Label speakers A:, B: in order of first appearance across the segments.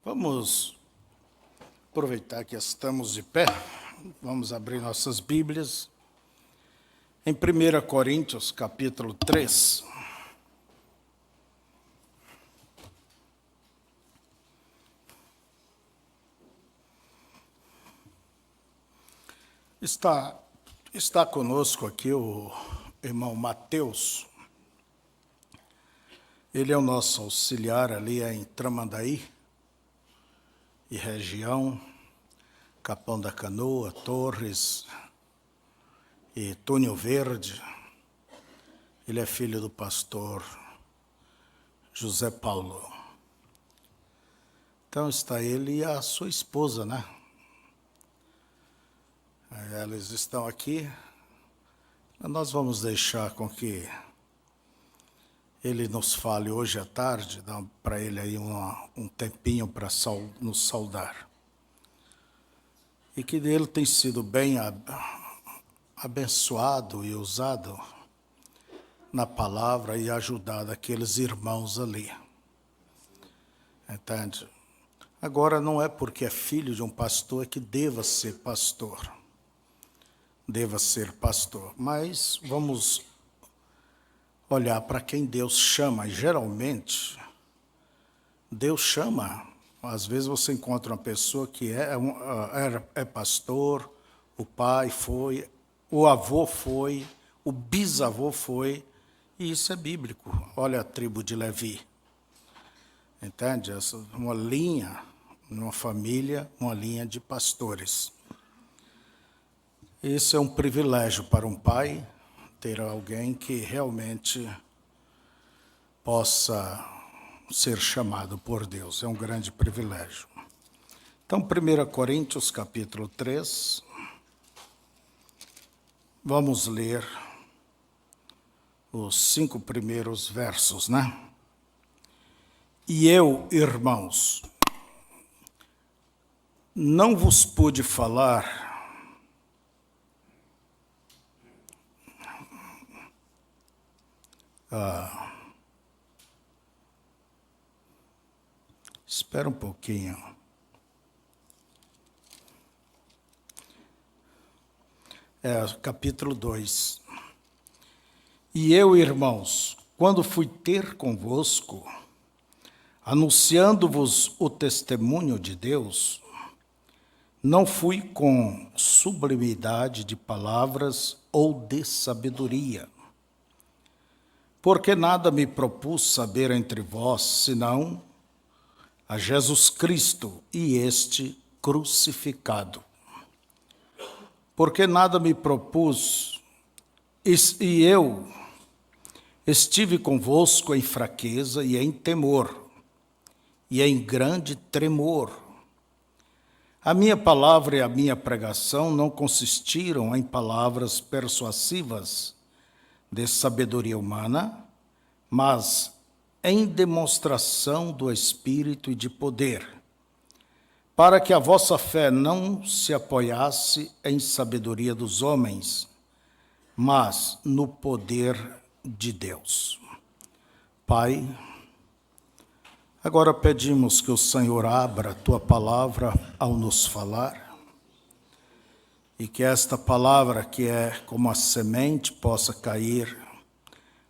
A: Vamos aproveitar que estamos de pé, vamos abrir nossas Bíblias em 1 Coríntios, capítulo 3. Está conosco aqui o irmão Mateus. Ele é o nosso auxiliar ali em Tramandaí e região, Capão da Canoa, Torres e Túnio Verde. Ele é filho do pastor José Paulo. Então está ele e a sua esposa, né? Eles estão aqui. Nós vamos deixar com que ele nos fale hoje à tarde, dá para ele aí um tempinho para nos saudar. E que ele tem sido bem abençoado e usado na palavra e ajudado aqueles irmãos ali. Entende? Agora, não é porque é filho de um pastor que deva ser pastor. Mas vamos olhar para quem Deus chama. E geralmente, Deus chama. Às vezes você encontra uma pessoa que é pastor, o pai foi, o avô foi, o bisavô foi, e isso é bíblico. Olha a tribo de Levi. Entende? Uma linha, uma família, uma linha de pastores. Isso é um privilégio para um pai, ter alguém que realmente possa ser chamado por Deus. É um grande privilégio. Então, 1 Coríntios, capítulo 3, vamos ler os 5 primeiros versos, né? E eu, irmãos, não vos pude falar espera um pouquinho. Capítulo 2. E eu, irmãos, quando fui ter convosco, anunciando-vos o testemunho de Deus, não fui com sublimidade de palavras ou de sabedoria, porque nada me propus saber entre vós, senão a Jesus Cristo e este crucificado. Porque nada me propus, e eu estive convosco em fraqueza e em temor, e em grande tremor. A minha palavra e a minha pregação não consistiram em palavras persuasivas de sabedoria humana, mas em demonstração do Espírito e de poder, para que a vossa fé não se apoiasse em sabedoria dos homens, mas no poder de Deus. Pai, agora pedimos que o Senhor abra a tua palavra ao nos falar, e que esta palavra, que é como a semente, possa cair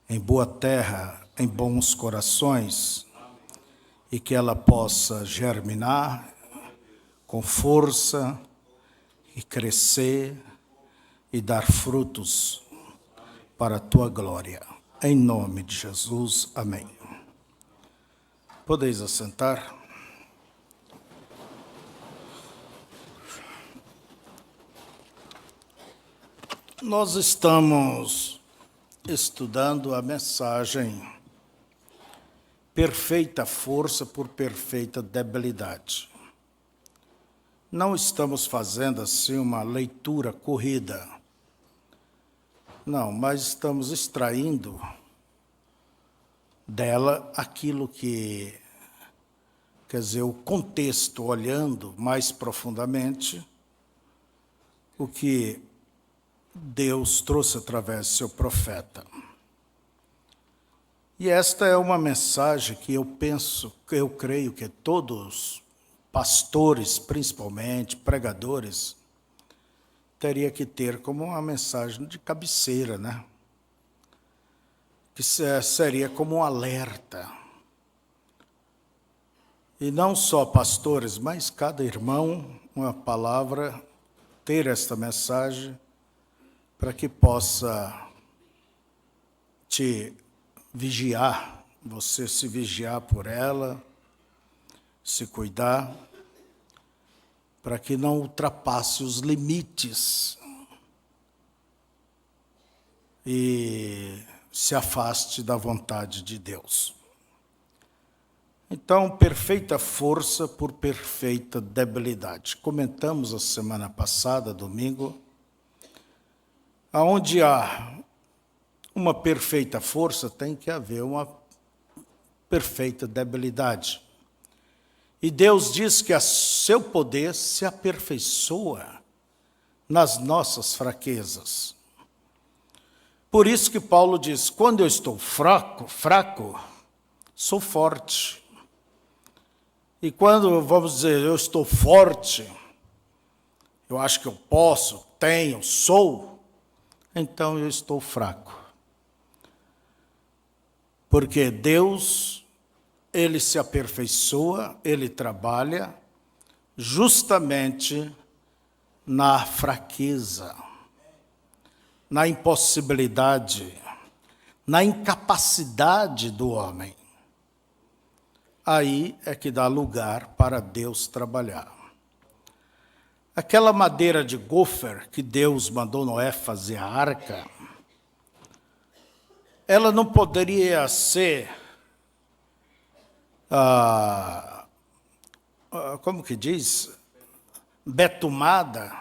A: em boa terra, em bons corações, e que ela possa germinar com força e crescer e dar frutos para a tua glória. Em nome de Jesus, amém. Podeis assentar. Nós estamos estudando a mensagem perfeita força por perfeita debilidade. Não estamos fazendo assim uma leitura corrida. Não, mas estamos extraindo dela aquilo que, quer dizer, o contexto, olhando mais profundamente o que Deus trouxe através do seu profeta. E esta é uma mensagem que eu creio que todos pastores, principalmente, pregadores, teria que ter como uma mensagem de cabeceira, né? Que seria como um alerta. E não só pastores, mas cada irmão, uma palavra, ter esta mensagem para que possa te vigiar, você se vigiar por ela, se cuidar, para que não ultrapasse os limites e se afaste da vontade de Deus. Então, perfeita força por perfeita debilidade. Comentamos a semana passada, domingo, aonde há uma perfeita força, tem que haver uma perfeita debilidade. E Deus diz que seu poder se aperfeiçoa nas nossas fraquezas. Por isso que Paulo diz, quando eu estou fraco, sou forte. E quando, vamos dizer, eu estou forte, eu acho que eu posso, tenho, sou, então eu estou fraco. Porque Deus, Ele se aperfeiçoa, Ele trabalha justamente na fraqueza, na impossibilidade, na incapacidade do homem. Aí é que dá lugar para Deus trabalhar. Aquela madeira de gofer que Deus mandou Noé fazer a arca, ela não poderia ser, como que diz, betumada,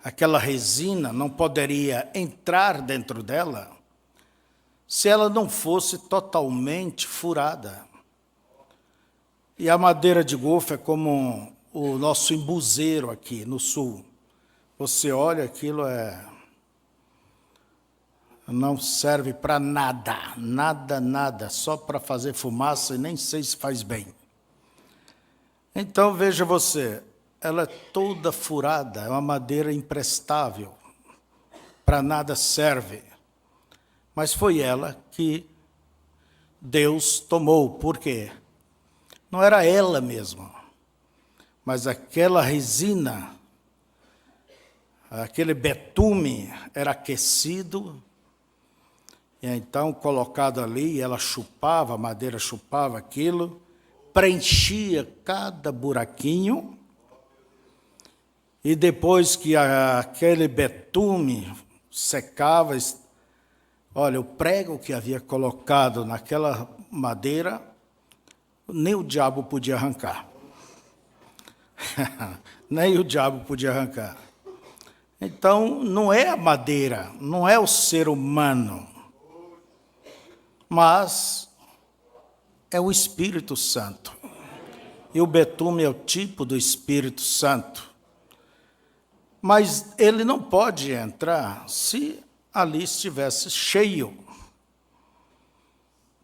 A: aquela resina não poderia entrar dentro dela se ela não fosse totalmente furada. E a madeira de gofer é como o nosso embuzeiro aqui no sul. Você olha, aquilo não serve para nada, nada, só para fazer fumaça e nem sei se faz bem. Então, veja você, ela é toda furada, é uma madeira imprestável, para nada serve. Mas foi ela que Deus tomou, por quê? Não era ela mesma, mas aquela resina, aquele betume era aquecido, e então colocado ali, ela chupava, a madeira chupava aquilo, preenchia cada buraquinho, e depois que aquele betume secava, olha, o prego que havia colocado naquela madeira, nem o diabo podia arrancar. Nem o diabo podia arrancar. Então, não é a madeira, não é o ser humano, mas é o Espírito Santo. E o betume é o tipo do Espírito Santo. Mas ele não pode entrar se ali estivesse cheio.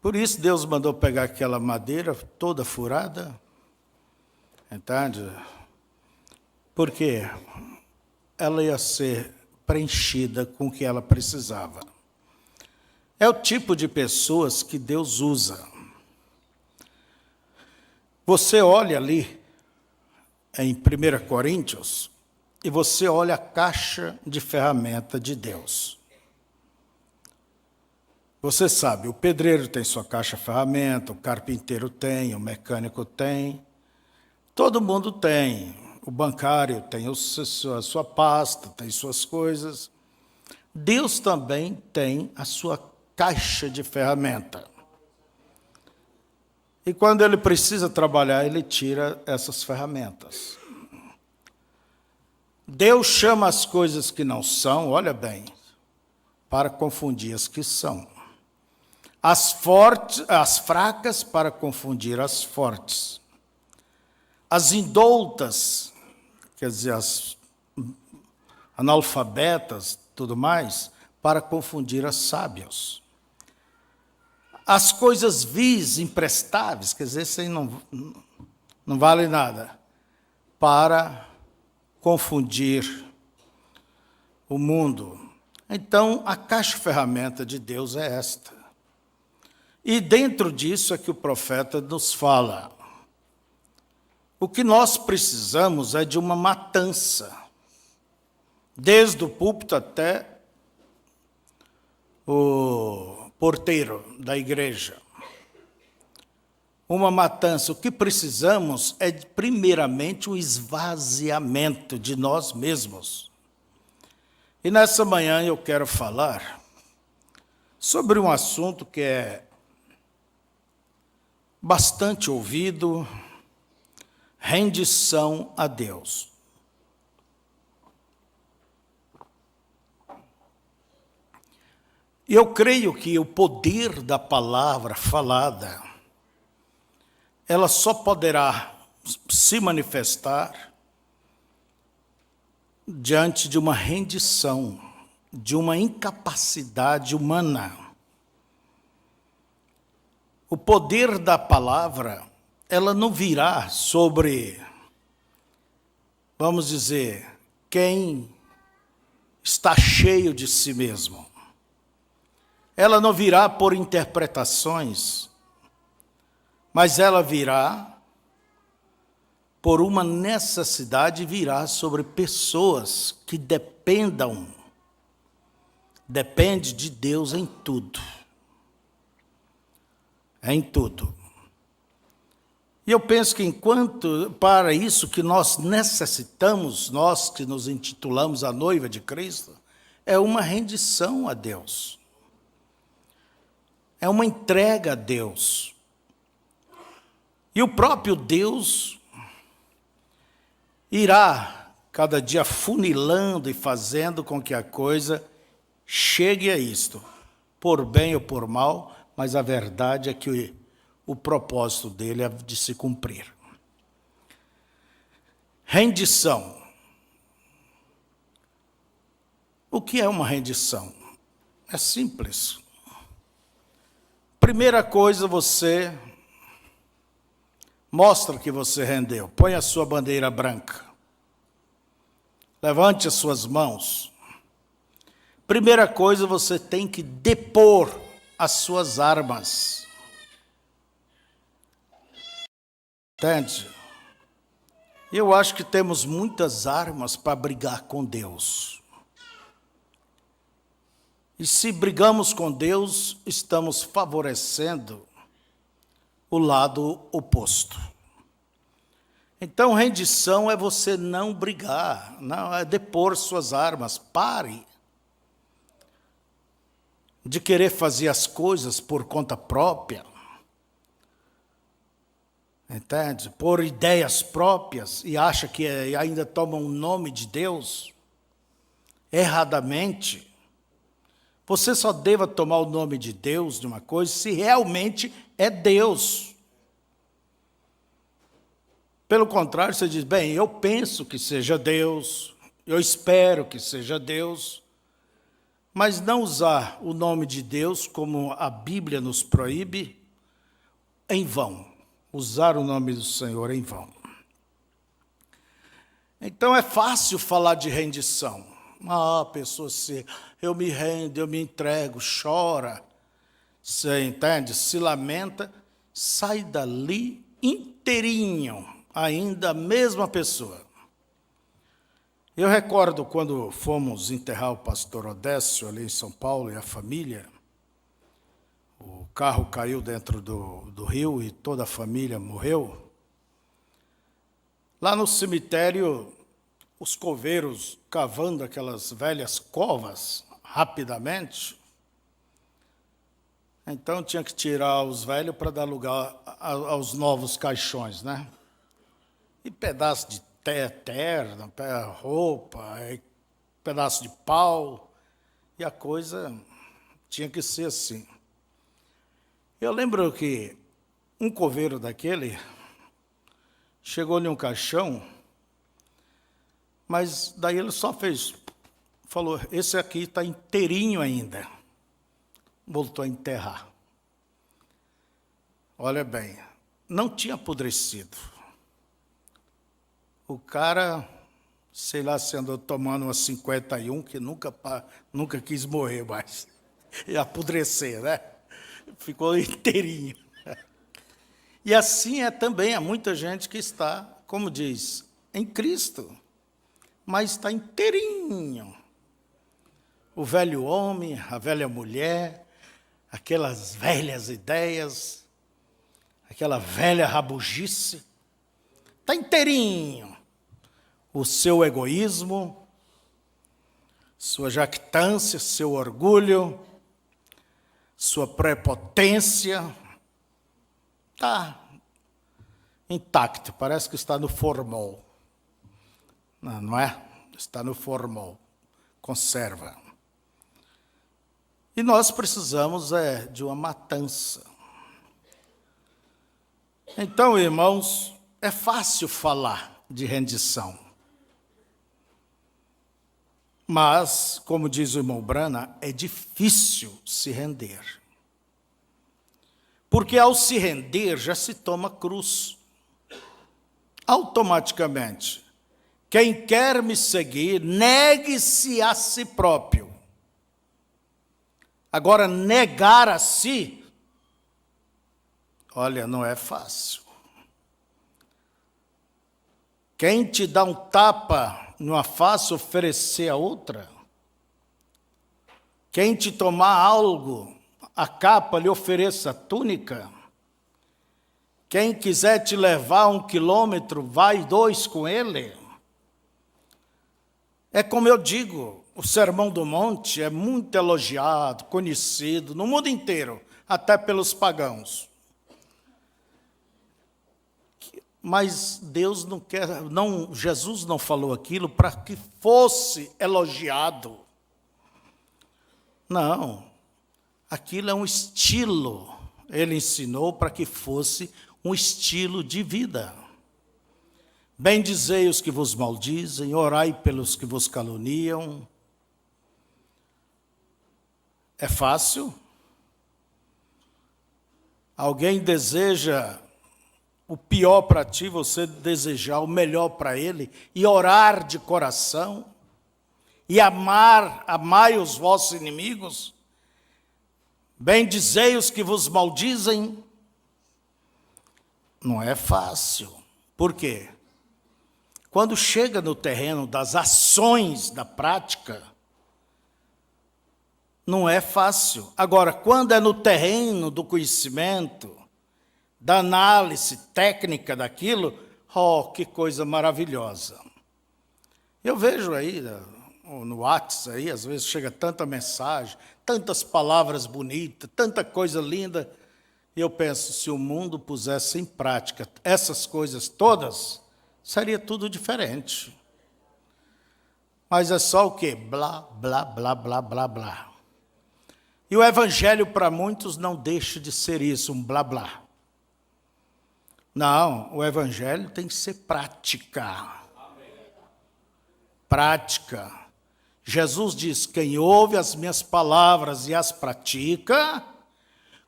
A: Por isso Deus mandou pegar aquela madeira toda furada, entende? Porque ela ia ser preenchida com o que ela precisava. É o tipo de pessoas que Deus usa. Você olha ali, em 1 Coríntios, e você olha a caixa de ferramenta de Deus. Você sabe, o pedreiro tem sua caixa de ferramenta, o carpinteiro tem, o mecânico tem, todo mundo tem. O bancário tem a sua pasta, tem suas coisas. Deus também tem a sua caixa de ferramenta. E quando ele precisa trabalhar, ele tira essas ferramentas. Deus chama as coisas que não são, olha bem, para confundir as que são. As fracas para confundir as fortes. As indoutas, quer dizer, as analfabetas, tudo mais, para confundir as sábios. As coisas vis, imprestáveis, quer dizer, isso aí não vale nada, para confundir o mundo. Então, a caixa-ferramenta de Deus é esta. E dentro disso é que o profeta nos fala. O que nós precisamos é de uma matança, desde o púlpito até o porteiro da igreja. Uma matança. O que precisamos é, primeiramente, um esvaziamento de nós mesmos. E nessa manhã eu quero falar sobre um assunto que é bastante ouvido: rendição a Deus. E eu creio que o poder da palavra falada, ela só poderá se manifestar diante de uma rendição, de uma incapacidade humana. O poder da palavra, ela não virá sobre, vamos dizer, quem está cheio de si mesmo. Ela não virá por interpretações, mas ela virá por uma necessidade, virá sobre pessoas que depende de Deus em tudo. Em tudo. E eu penso que para isso que nós necessitamos, nós que nos intitulamos a noiva de Cristo, é uma rendição a Deus. É uma entrega a Deus. E o próprio Deus irá cada dia funilando e fazendo com que a coisa chegue a isto, por bem ou por mal, mas a verdade é que o propósito dele é de se cumprir. Rendição. O que é uma rendição? É simples. Primeira coisa, você mostra que você rendeu. Põe a sua bandeira branca. Levante as suas mãos. Primeira coisa, você tem que depor as suas armas. Entende? Eu acho que temos muitas armas para brigar com Deus. E se brigamos com Deus, estamos favorecendo o lado oposto. Então, rendição é você não brigar, não, é depor suas armas. Pare de querer fazer as coisas por conta própria. Entende? Por ideias próprias e acha que ainda toma o nome de Deus erradamente. Você só deva tomar o nome de Deus de uma coisa se realmente é Deus. Pelo contrário, você diz, bem, eu penso que seja Deus, eu espero que seja Deus, mas não usar o nome de Deus como a Bíblia nos proíbe, em vão. Usar o nome do Senhor em vão. Então é fácil falar de rendição. A pessoa eu me rendo, eu me entrego, chora, você entende? Se lamenta, sai dali inteirinho, ainda a mesma pessoa. Eu recordo quando fomos enterrar o pastor Odécio ali em São Paulo e a família, o carro caiu dentro do rio e toda a família morreu. Lá no cemitério, os coveiros cavando aquelas velhas covas rapidamente. Então tinha que tirar os velhos para dar lugar aos novos caixões, né? E pedaço de terra, roupa, pedaço de pau, e a coisa tinha que ser assim. Eu lembro que um coveiro daquele chegou em um caixão, mas daí ele só falou, esse aqui está inteirinho ainda. Voltou a enterrar. Olha bem, não tinha apodrecido. O cara, sei lá se andou tomando uma 51, que nunca quis morrer mais. E apodrecer, né? Ficou inteirinho. E assim é também, há muita gente que está, como diz, em Cristo, mas está inteirinho. O velho homem, a velha mulher, aquelas velhas ideias, aquela velha rabugice, está inteirinho. O seu egoísmo, sua jactância, seu orgulho, sua prepotência, está intacto, parece que está no formol. Não é? Está no formol, conserva. E nós precisamos de uma matança. Então, irmãos, é fácil falar de rendição. Mas, como diz o irmão Brana, é difícil se render. Porque ao se render, já se toma cruz. Automaticamente. Quem quer me seguir, negue-se a si próprio. Agora, negar a si, olha, não é fácil. Quem te dá um tapa numa face, oferecer a outra? Quem te tomar algo, a capa lhe ofereça a túnica? Quem quiser te levar 1 quilômetro, vai 2 com ele? É como eu digo, o Sermão do Monte é muito elogiado, conhecido no mundo inteiro, até pelos pagãos. Mas Deus não quer, Jesus não falou aquilo para que fosse elogiado. Não, aquilo é um estilo. Ele ensinou para que fosse um estilo de vida. Bendizei os que vos maldizem, orai pelos que vos caluniam. É fácil? Alguém deseja o pior para ti, você desejar o melhor para ele, e orar de coração, e amai os vossos inimigos? Bendizei os que vos maldizem. Não é fácil. Por quê? Quando chega no terreno das ações, da prática, não é fácil. Agora, quando é no terreno do conhecimento, da análise técnica daquilo, que coisa maravilhosa. Eu vejo aí, no WhatsApp, aí, às vezes chega tanta mensagem, tantas palavras bonitas, tanta coisa linda, e eu penso, se o mundo pusesse em prática essas coisas todas, seria tudo diferente. Mas é só o quê? Blá, blá, blá, blá, blá, blá. E o evangelho para muitos não deixa de ser isso, um blá, blá. Não, o evangelho tem que ser prática. Prática. Jesus diz, quem ouve as minhas palavras e as pratica,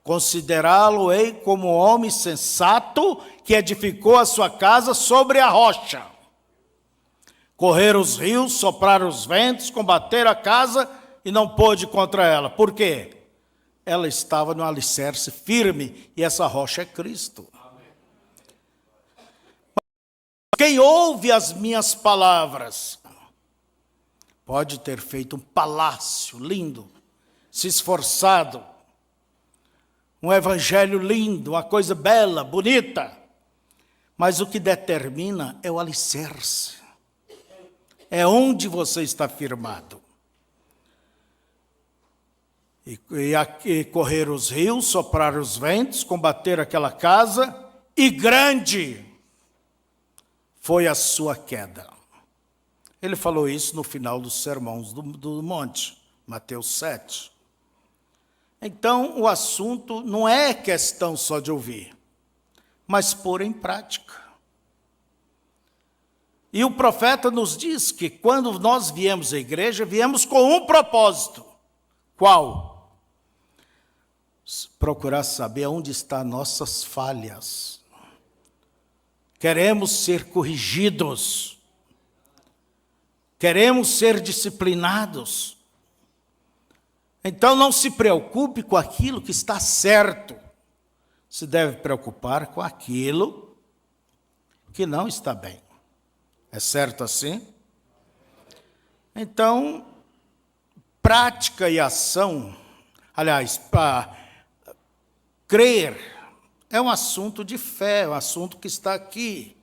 A: considerá-lo-ei como homem sensato que edificou a sua casa sobre a rocha. Correr os rios, soprar os ventos, combater a casa e não pôde contra ela. Por quê? Ela estava no alicerce firme e essa rocha é Cristo. Quem ouve as minhas palavras pode ter feito um palácio lindo, se esforçado, um evangelho lindo, uma coisa bela, bonita, mas o que determina é o alicerce. É onde você está firmado. E correr os rios, soprar os ventos, combater aquela casa, e grande foi a sua queda. Ele falou isso no final dos sermões do monte, Mateus 7. Então, o assunto não é questão só de ouvir, mas pôr em prática. E o profeta nos diz que quando nós viemos à igreja, viemos com um propósito. Qual? Procurar saber onde estão nossas falhas. Queremos ser corrigidos. queremos ser disciplinados. Então não se preocupe com aquilo que está certo. Se deve preocupar com aquilo que não está bem. É certo assim? Então, prática e ação, aliás, para crer, é um assunto de fé, é um assunto que está aqui.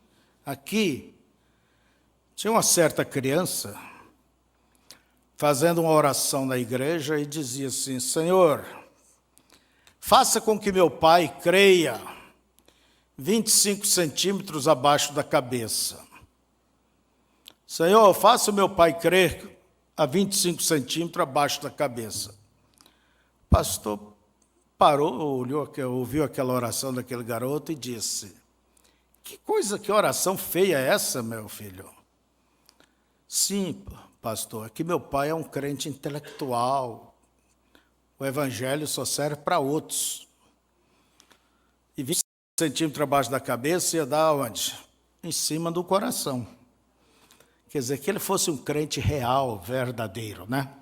A: Tinha uma certa criança fazendo uma oração na igreja e dizia assim: Senhor, faça com que meu pai creia 25 centímetros abaixo da cabeça. Senhor, faça o meu pai crer a 25 centímetros abaixo da cabeça. O pastor parou, ouviu aquela oração daquele garoto e disse: que oração feia é essa, meu filho? Sim, pastor, é que meu pai é um crente intelectual. O evangelho só serve para outros. E 20 centímetros abaixo da cabeça ia dar onde? Em cima do coração. Quer dizer, que ele fosse um crente real, verdadeiro, né?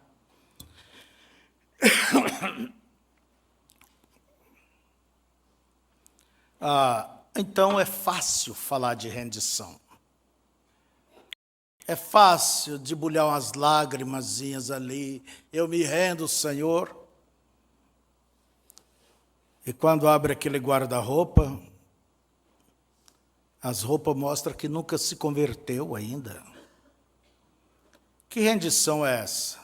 A: Então é fácil falar de rendição. É fácil debulhar umas lágrimazinhas ali. Eu me rendo, Senhor. E quando abre aquele guarda-roupa, as roupas mostram que nunca se converteu ainda. Que rendição é essa?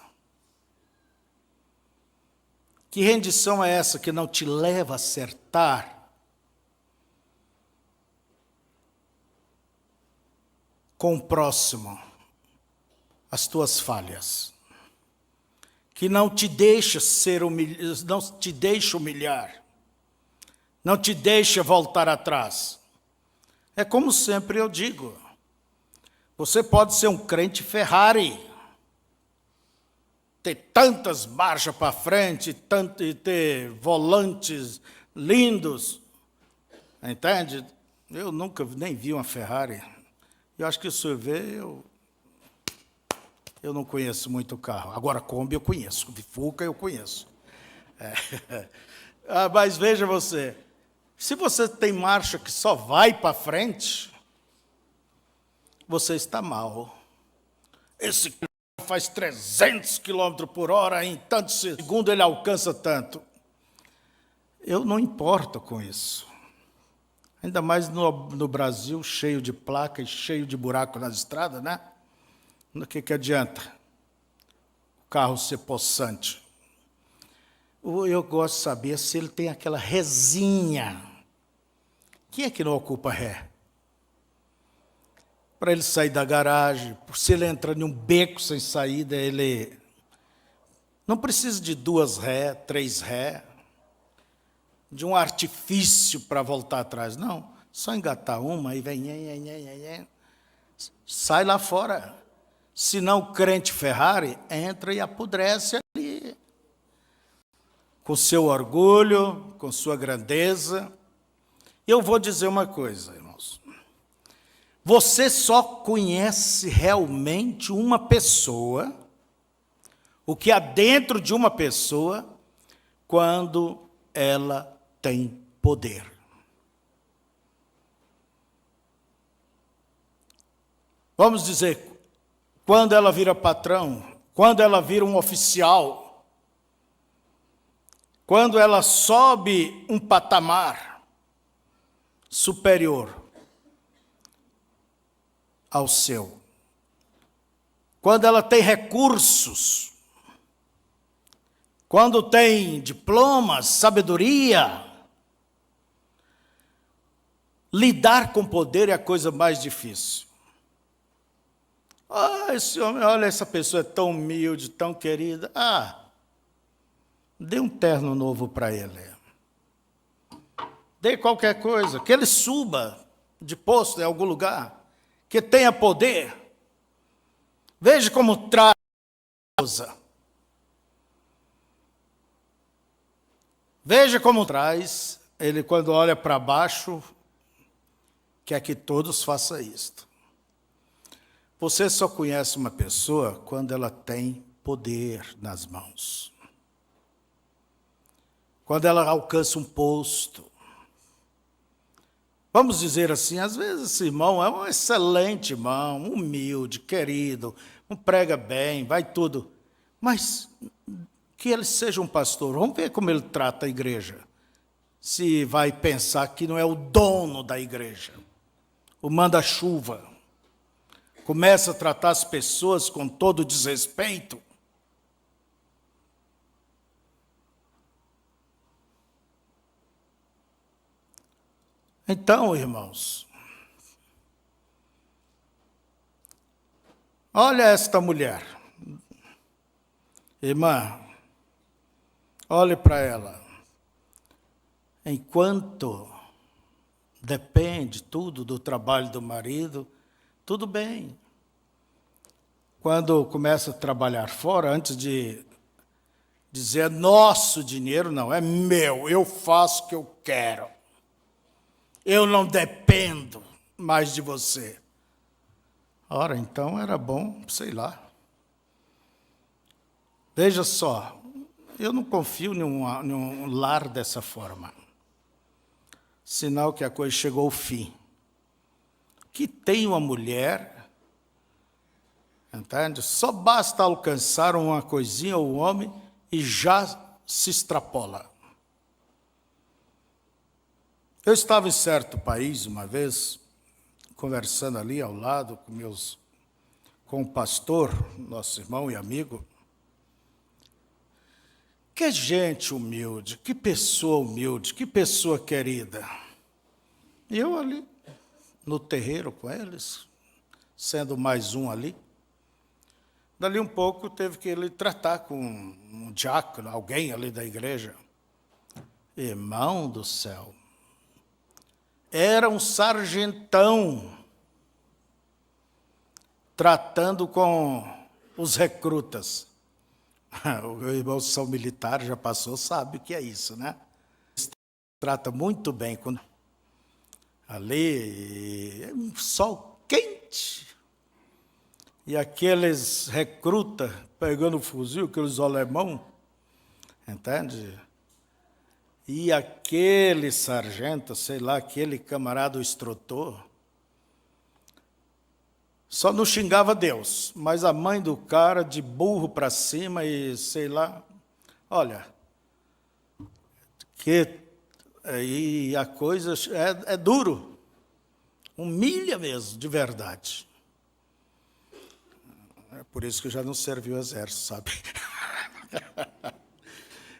A: Que rendição é essa que não te leva a acertar? Com o próximo, as tuas falhas, que não te deixa não te deixa humilhar, não te deixa voltar atrás. É como sempre eu digo, você pode ser um crente Ferrari, ter tantas marchas para frente, e ter volantes lindos, entende? Eu nunca nem vi uma Ferrari. Eu acho que se eu ver, eu não conheço muito o carro. Agora, Kombi eu conheço, Fuca eu conheço. Mas veja você, se você tem marcha que só vai para frente, você está mal. Esse carro faz 300 km por hora, em tantos segundos ele alcança tanto. Eu não importo com isso. Ainda mais no Brasil, cheio de placa e cheio de buraco nas estradas, né? O que adianta o carro ser possante? Eu gosto de saber se ele tem aquela resinha. Quem é que não ocupa ré? Para ele sair da garagem, se ele entra em um beco sem saída, ele não precisa de 2 ré, 3 ré, de um artifício para voltar atrás. Não, só engatar uma e vem, sai lá fora. Se não, o crente Ferrari entra e apodrece ali. Com seu orgulho, com sua grandeza. Eu vou dizer uma coisa, irmãos. Você só conhece realmente uma pessoa, o que há dentro de uma pessoa, quando ela tem poder. Vamos dizer, quando ela vira patrão, quando ela vira um oficial, quando ela sobe um patamar superior ao seu, quando ela tem recursos, quando tem diplomas, sabedoria, lidar com poder é a coisa mais difícil. Esse homem, olha, essa pessoa é tão humilde, tão querida. Dê um terno novo para ele. Dê qualquer coisa, que ele suba de posto em algum lugar, que tenha poder. Veja como traz a esposa. Veja como traz, ele quando olha para baixo, quer que todos façam isto. Você só conhece uma pessoa quando ela tem poder nas mãos. Quando ela alcança um posto. Vamos dizer assim, às vezes esse irmão é um excelente irmão, humilde, querido, não prega bem, vai tudo. Mas que ele seja um pastor, vamos ver como ele trata a igreja. Se vai pensar que não é o dono da igreja, o manda-chuva. Começa a tratar as pessoas com todo desrespeito. Então, irmãos, olha esta mulher. Irmã, olhe para ela. Enquanto depende tudo do trabalho do marido, tudo bem. Quando começa a trabalhar fora, antes de dizer nosso dinheiro, não, é meu, eu faço o que eu quero. Eu não dependo mais de você. Ora, então era bom, sei lá. Veja só, eu não confio em um lar dessa forma. Sinal que a coisa chegou ao fim. Que tem uma mulher, entende? Só basta alcançar uma coisinha ou um homem e já se extrapola. Eu estava em certo país uma vez, conversando ali ao lado com o pastor, nosso irmão e amigo. Que gente humilde, que pessoa humilde, que pessoa querida. E eu ali, no terreiro com eles, sendo mais um ali. Dali um pouco teve que ele tratar com um diácono, alguém ali da igreja. Irmão do céu. Era um sargentão tratando com os recrutas. O irmão são militar, já passou, sabe o que é isso, né? Trata muito bem. Ali, um sol quente. E aqueles recrutas pegando o fuzil, aqueles alemão, entende? E aquele sargento, sei lá, aquele camarada, o instrutor, só não xingava Deus, mas a mãe do cara de burro para cima e sei lá, olha, e a coisa é duro, humilha mesmo, de verdade. É por isso que eu já não servi o exército, sabe?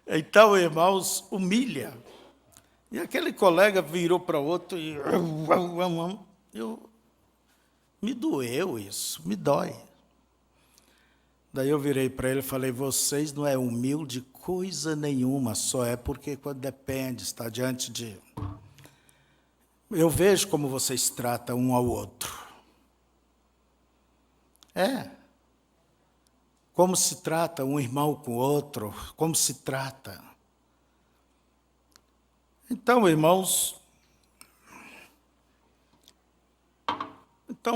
A: Então, irmãos, humilha. E aquele colega virou para outro e... Me doeu isso, me dói. Daí eu virei para ele e falei, vocês não é humilde coisa nenhuma, só é porque quando depende, está diante de... Eu vejo como vocês tratam um ao outro. Como se trata um irmão com o outro, como se trata. Então, irmãos,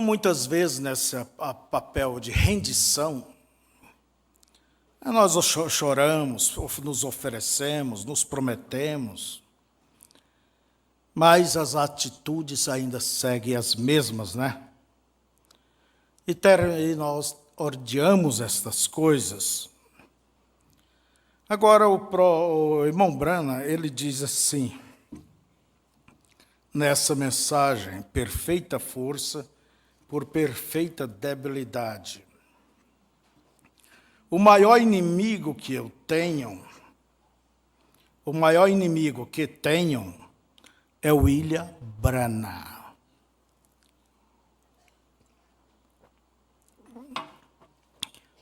A: muitas vezes nesse papel de rendição, nós choramos, nos oferecemos, nos prometemos, mas as atitudes ainda seguem as mesmas, né? E nós odiamos estas coisas. Agora, o irmão Brana, ele diz assim, nessa mensagem, perfeita força por perfeita debilidade. O maior inimigo que tenho é o William Brana.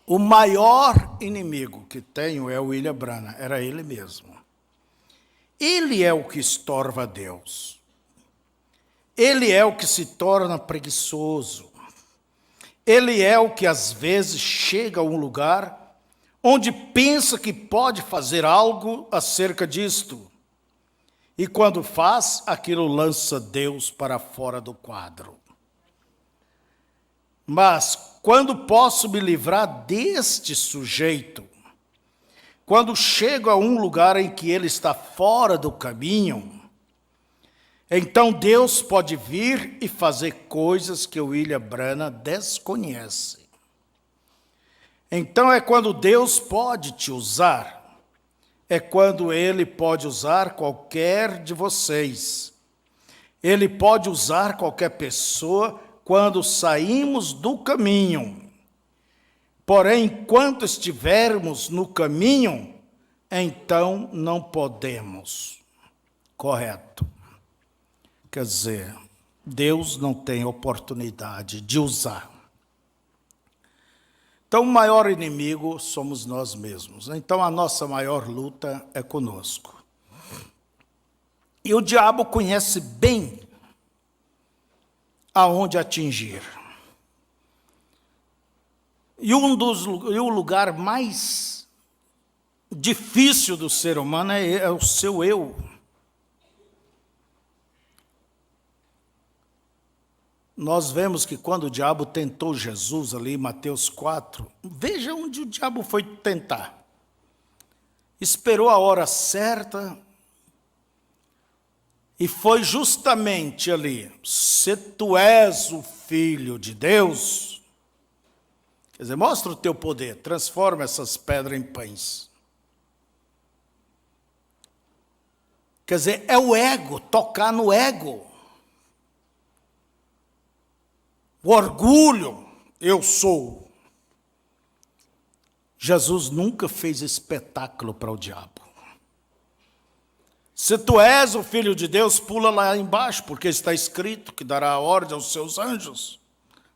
A: O maior inimigo que tenho é o William Brana, era ele mesmo. Ele é o que estorva a Deus. Ele é o que se torna preguiçoso. Ele é o que às vezes chega a um lugar onde pensa que pode fazer algo acerca disto. E quando faz, aquilo lança Deus para fora do quadro. Mas quando posso me livrar deste sujeito, quando chego a um lugar em que ele está fora do caminho, então Deus pode vir e fazer coisas que o William Branham desconhece. Então é quando Deus pode te usar, é quando Ele pode usar qualquer de vocês. Ele pode usar qualquer pessoa quando saímos do caminho. Porém, enquanto estivermos no caminho, então não podemos. Correto. Quer dizer, Deus não tem oportunidade de usar. Então, o maior inimigo somos nós mesmos. Então, a nossa maior luta é conosco. E o diabo conhece bem aonde atingir. E o lugar mais difícil do ser humano é o seu eu. Nós vemos que quando o diabo tentou Jesus ali em Mateus 4, veja onde o diabo foi tentar. Esperou a hora certa e foi justamente ali, se tu és o Filho de Deus, quer dizer, mostra o teu poder, transforma essas pedras em pães. Quer dizer, é o ego, tocar no ego. O orgulho, eu sou. Jesus nunca fez espetáculo para o diabo. Se tu és o Filho de Deus, pula lá embaixo, porque está escrito que dará a ordem aos seus anjos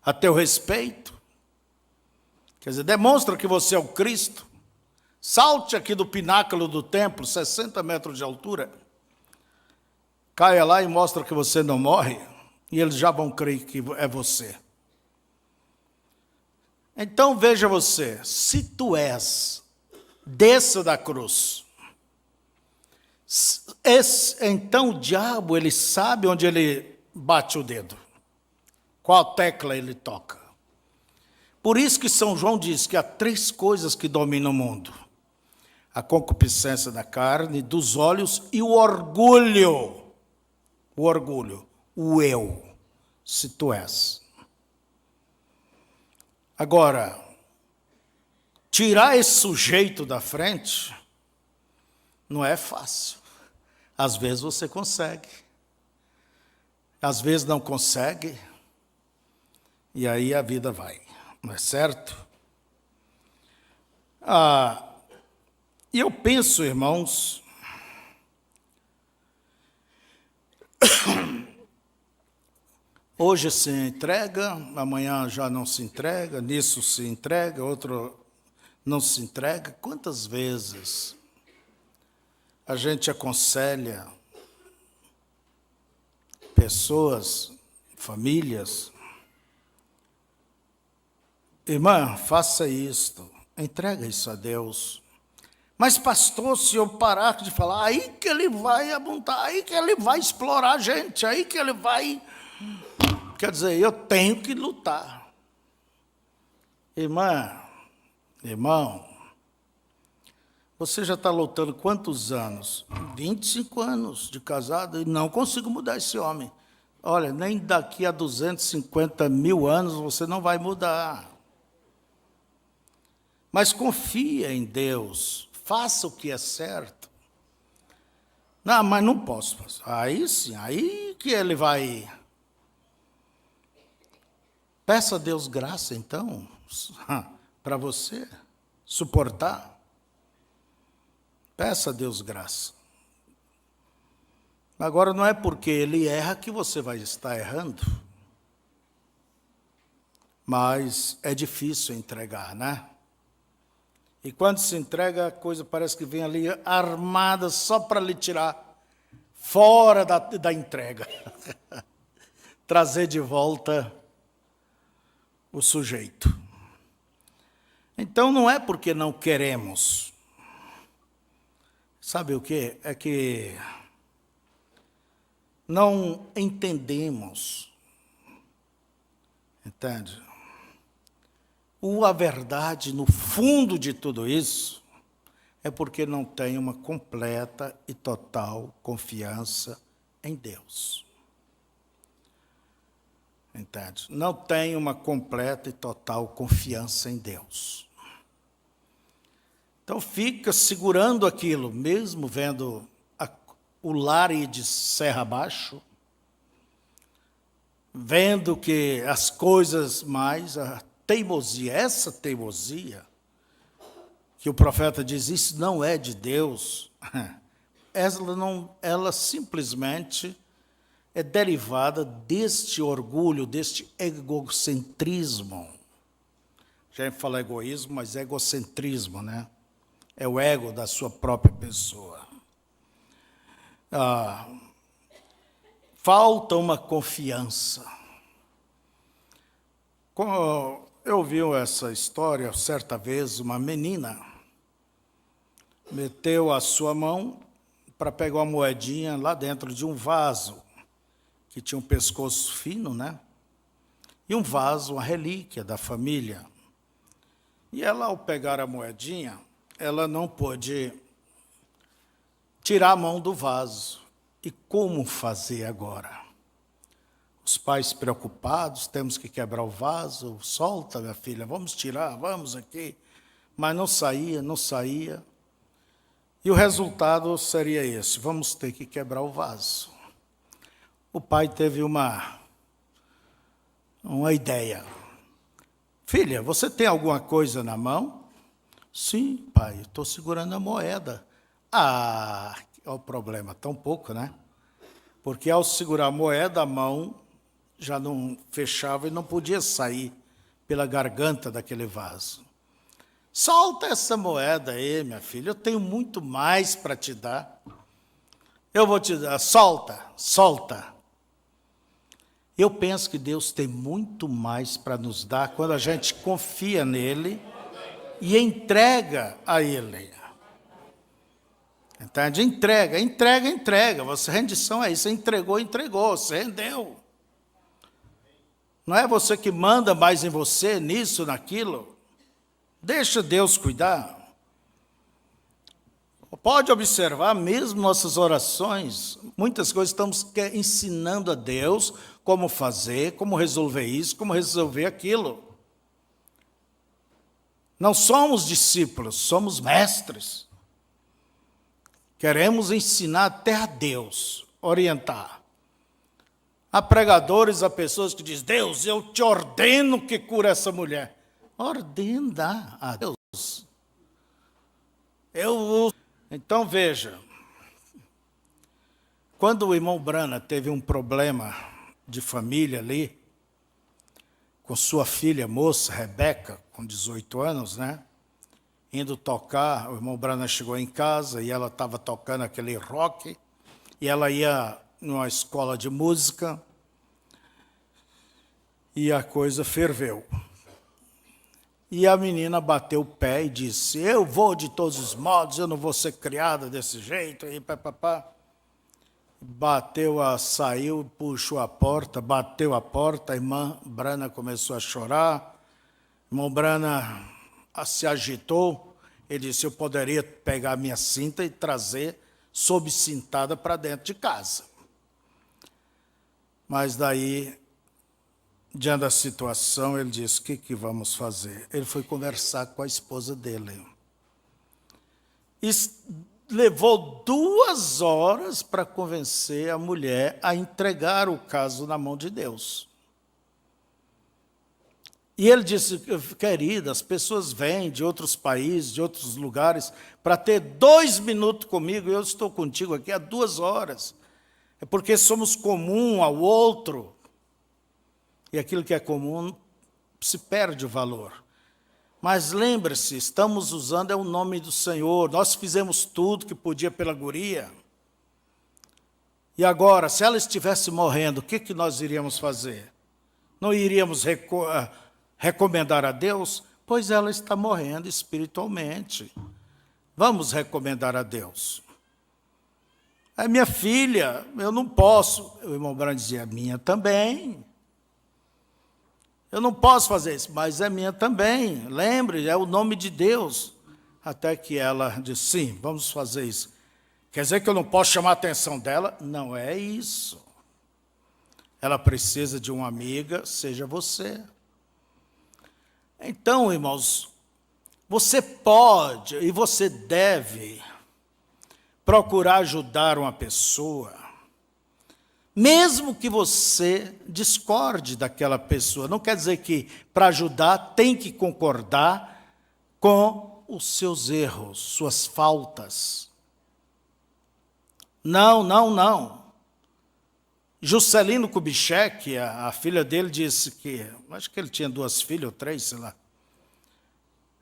A: a teu respeito. Quer dizer, demonstra que você é o Cristo. Salte aqui do pináculo do templo, 60 metros de altura. Caia lá e mostra que você não morre, e eles já vão crer que é você. Então veja você, se tu és, desça da cruz. Então o diabo, ele sabe onde ele bate o dedo, qual tecla ele toca. Por isso que São João diz que há 3 coisas que dominam o mundo: a concupiscência da carne, dos olhos e o orgulho. O orgulho, o eu, se tu és. Agora, tirar esse sujeito da frente não é fácil. Às vezes você consegue, às vezes não consegue, e aí a vida vai, não é certo? E eu penso, irmãos, hoje se entrega, amanhã já não se entrega, nisso se entrega, outro não se entrega. Quantas vezes a gente aconselha pessoas, famílias: irmã, faça isto, entrega isso a Deus. Mas pastor, se eu parar de falar, aí que ele vai abundar, aí que ele vai explorar a gente, aí que ele vai... Quer dizer, eu tenho que lutar. Irmã, irmão, você já está lutando quantos anos? 25 anos de casado e não consigo mudar esse homem. Olha, nem daqui a 250 mil anos você não vai mudar. Mas confia em Deus, faça o que é certo. Não, mas não posso. Aí sim, aí que ele vai... Peça a Deus graça, então, para você suportar. Peça a Deus graça. Agora, não é porque ele erra que você vai estar errando. Mas é difícil entregar, né? E quando se entrega, a coisa parece que vem ali armada só para lhe tirar fora da entrega. Trazer de volta o sujeito. Então, não é porque não queremos. Sabe o quê? É que não entendemos. Entende? A verdade, no fundo de tudo isso, é porque não tem uma completa e total confiança em Deus. Entende? Não tem uma completa e total confiança em Deus. Então fica segurando aquilo, mesmo vendo o lar ir de serra abaixo, vendo que as coisas mais, a teimosia, essa teimosia, que o profeta diz, isso não é de Deus, ela simplesmente é derivada deste orgulho, deste egocentrismo. Já fala egoísmo, mas é egocentrismo, né? É o ego da sua própria pessoa. Falta uma confiança. Eu ouvi essa história, certa vez, uma menina meteu a sua mão para pegar uma moedinha lá dentro de um vaso, que tinha um pescoço fino, né? E um vaso, uma relíquia da família. E ela, ao pegar a moedinha, ela não pôde tirar a mão do vaso. E como fazer agora? Os pais preocupados, temos que quebrar o vaso, solta, minha filha, vamos tirar, vamos aqui. Mas não saía, não saía. E o resultado seria esse, vamos ter que quebrar o vaso. O pai teve uma ideia. Filha, você tem alguma coisa na mão? Sim, pai, estou segurando a moeda. Olha o problema, tão pouco, né? Porque ao segurar a moeda, a mão já não fechava e não podia sair pela garganta daquele vaso. Solta essa moeda aí, minha filha, eu tenho muito mais para te dar. Eu vou te dar, solta, solta. Eu penso que Deus tem muito mais para nos dar quando a gente confia nele e entrega a ele. Entende? Entrega. Você, rendição é isso, você entregou, você rendeu. Não é você que manda mais em você, nisso, naquilo. Deixa Deus cuidar. Pode observar, mesmo nossas orações, muitas coisas estamos ensinando a Deus como fazer, como resolver isso, como resolver aquilo. Não somos discípulos, somos mestres. Queremos ensinar até a Deus, orientar. Há pregadores, há pessoas que dizem, Deus, eu te ordeno que cure essa mulher. Ordena a Deus. Então, veja, quando o irmão Brana teve um problema de família ali, com sua filha moça, Rebeca, com 18 anos, né? Indo tocar, o irmão Brana chegou em casa e ela estava tocando aquele rock, e ela ia numa escola de música, e a coisa ferveu. E a menina bateu o pé e disse, eu vou de todos os modos, eu não vou ser criada desse jeito, e papapá. Saiu, puxou a porta, bateu a porta, a irmã Brana começou a chorar, o irmão Brana se agitou, ele disse, eu poderia pegar a minha cinta e trazer sob cintada para dentro de casa. Mas daí, diante da situação, ele disse, o que vamos fazer? Ele foi conversar com a esposa dele. E levou 2 horas para convencer a mulher a entregar o caso na mão de Deus. E ele disse, querida, as pessoas vêm de outros países, de outros lugares, para ter 2 minutos comigo, e eu estou contigo aqui há 2 horas. É porque somos comum ao outro. E aquilo que é comum se perde o valor. Mas lembre-se, estamos usando o nome do Senhor. Nós fizemos tudo que podia pela guria. E agora, se ela estivesse morrendo, o que nós iríamos fazer? Não iríamos recomendar a Deus? Pois ela está morrendo espiritualmente. Vamos recomendar a Deus. É minha filha, eu não posso. O irmão Brana dizia, minha também. Eu não posso fazer isso, mas é minha também. Lembre, é o nome de Deus. Até que ela disse, sim, vamos fazer isso. Quer dizer que eu não posso chamar a atenção dela? Não é isso. Ela precisa de uma amiga, seja você. Então, irmãos, você pode e você deve procurar ajudar uma pessoa, mesmo que você discorde daquela pessoa. Não quer dizer que para ajudar tem que concordar com os seus erros, suas faltas. Não, não, não. Juscelino Kubitschek, a filha dele, disse que, acho que ele tinha 2 filhas ou 3, sei lá.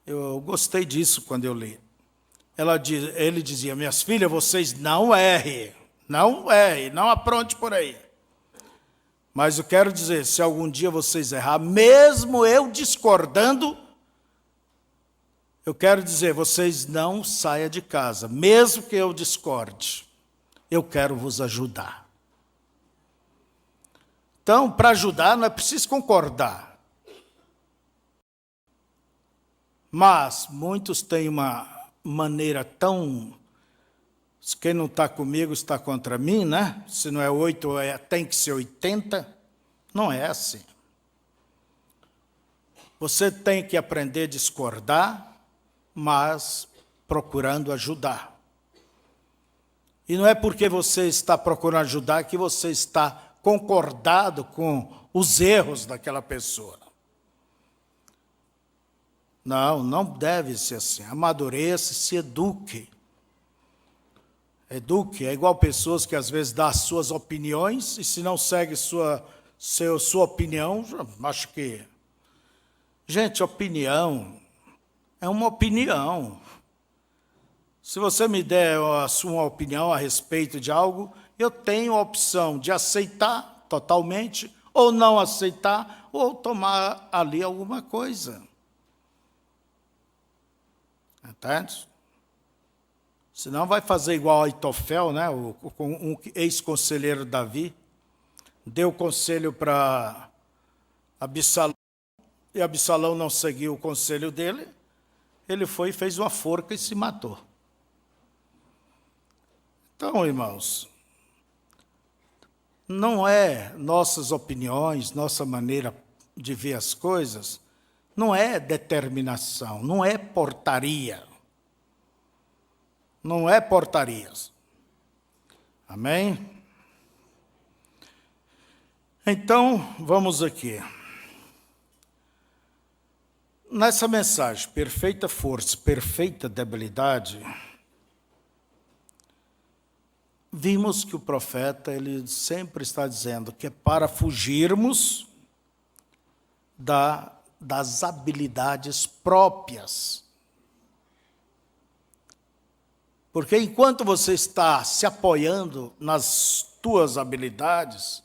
A: Eu gostei disso quando eu li. Ele dizia, minhas filhas, vocês não errem, não apronte por aí. Mas eu quero dizer, se algum dia vocês errar, mesmo eu discordando, eu quero dizer, vocês não saiam de casa, mesmo que eu discorde, eu quero vos ajudar. Então, para ajudar, não é preciso concordar. Mas muitos têm uma maneira tão... Quem não está comigo está contra mim, né? Se não é 8, tem que ser 80. Não é assim. Você tem que aprender a discordar, mas procurando ajudar. E não é porque você está procurando ajudar que você está concordado com os erros daquela pessoa. Não, não deve ser assim. Amadureça, se eduque. Eduque, é igual pessoas que às vezes dão as suas opiniões e se não segue sua opinião, acho que... Gente, opinião é uma opinião. Se você me der a sua opinião a respeito de algo, eu tenho a opção de aceitar totalmente, ou não aceitar, ou tomar ali alguma coisa. Entende? Senão vai fazer igual a Aitofel, né? Um ex-conselheiro Davi, deu conselho para Absalão, e Absalão não seguiu o conselho dele, ele foi e fez uma forca e se matou. Então, irmãos, não é nossas opiniões, nossa maneira de ver as coisas, não é determinação, não é portaria. Não é portarias. Amém? Então, vamos aqui. Nessa mensagem, perfeita força, perfeita debilidade, vimos que o profeta, ele sempre está dizendo que é para fugirmos das habilidades próprias. Porque enquanto você está se apoiando nas tuas habilidades,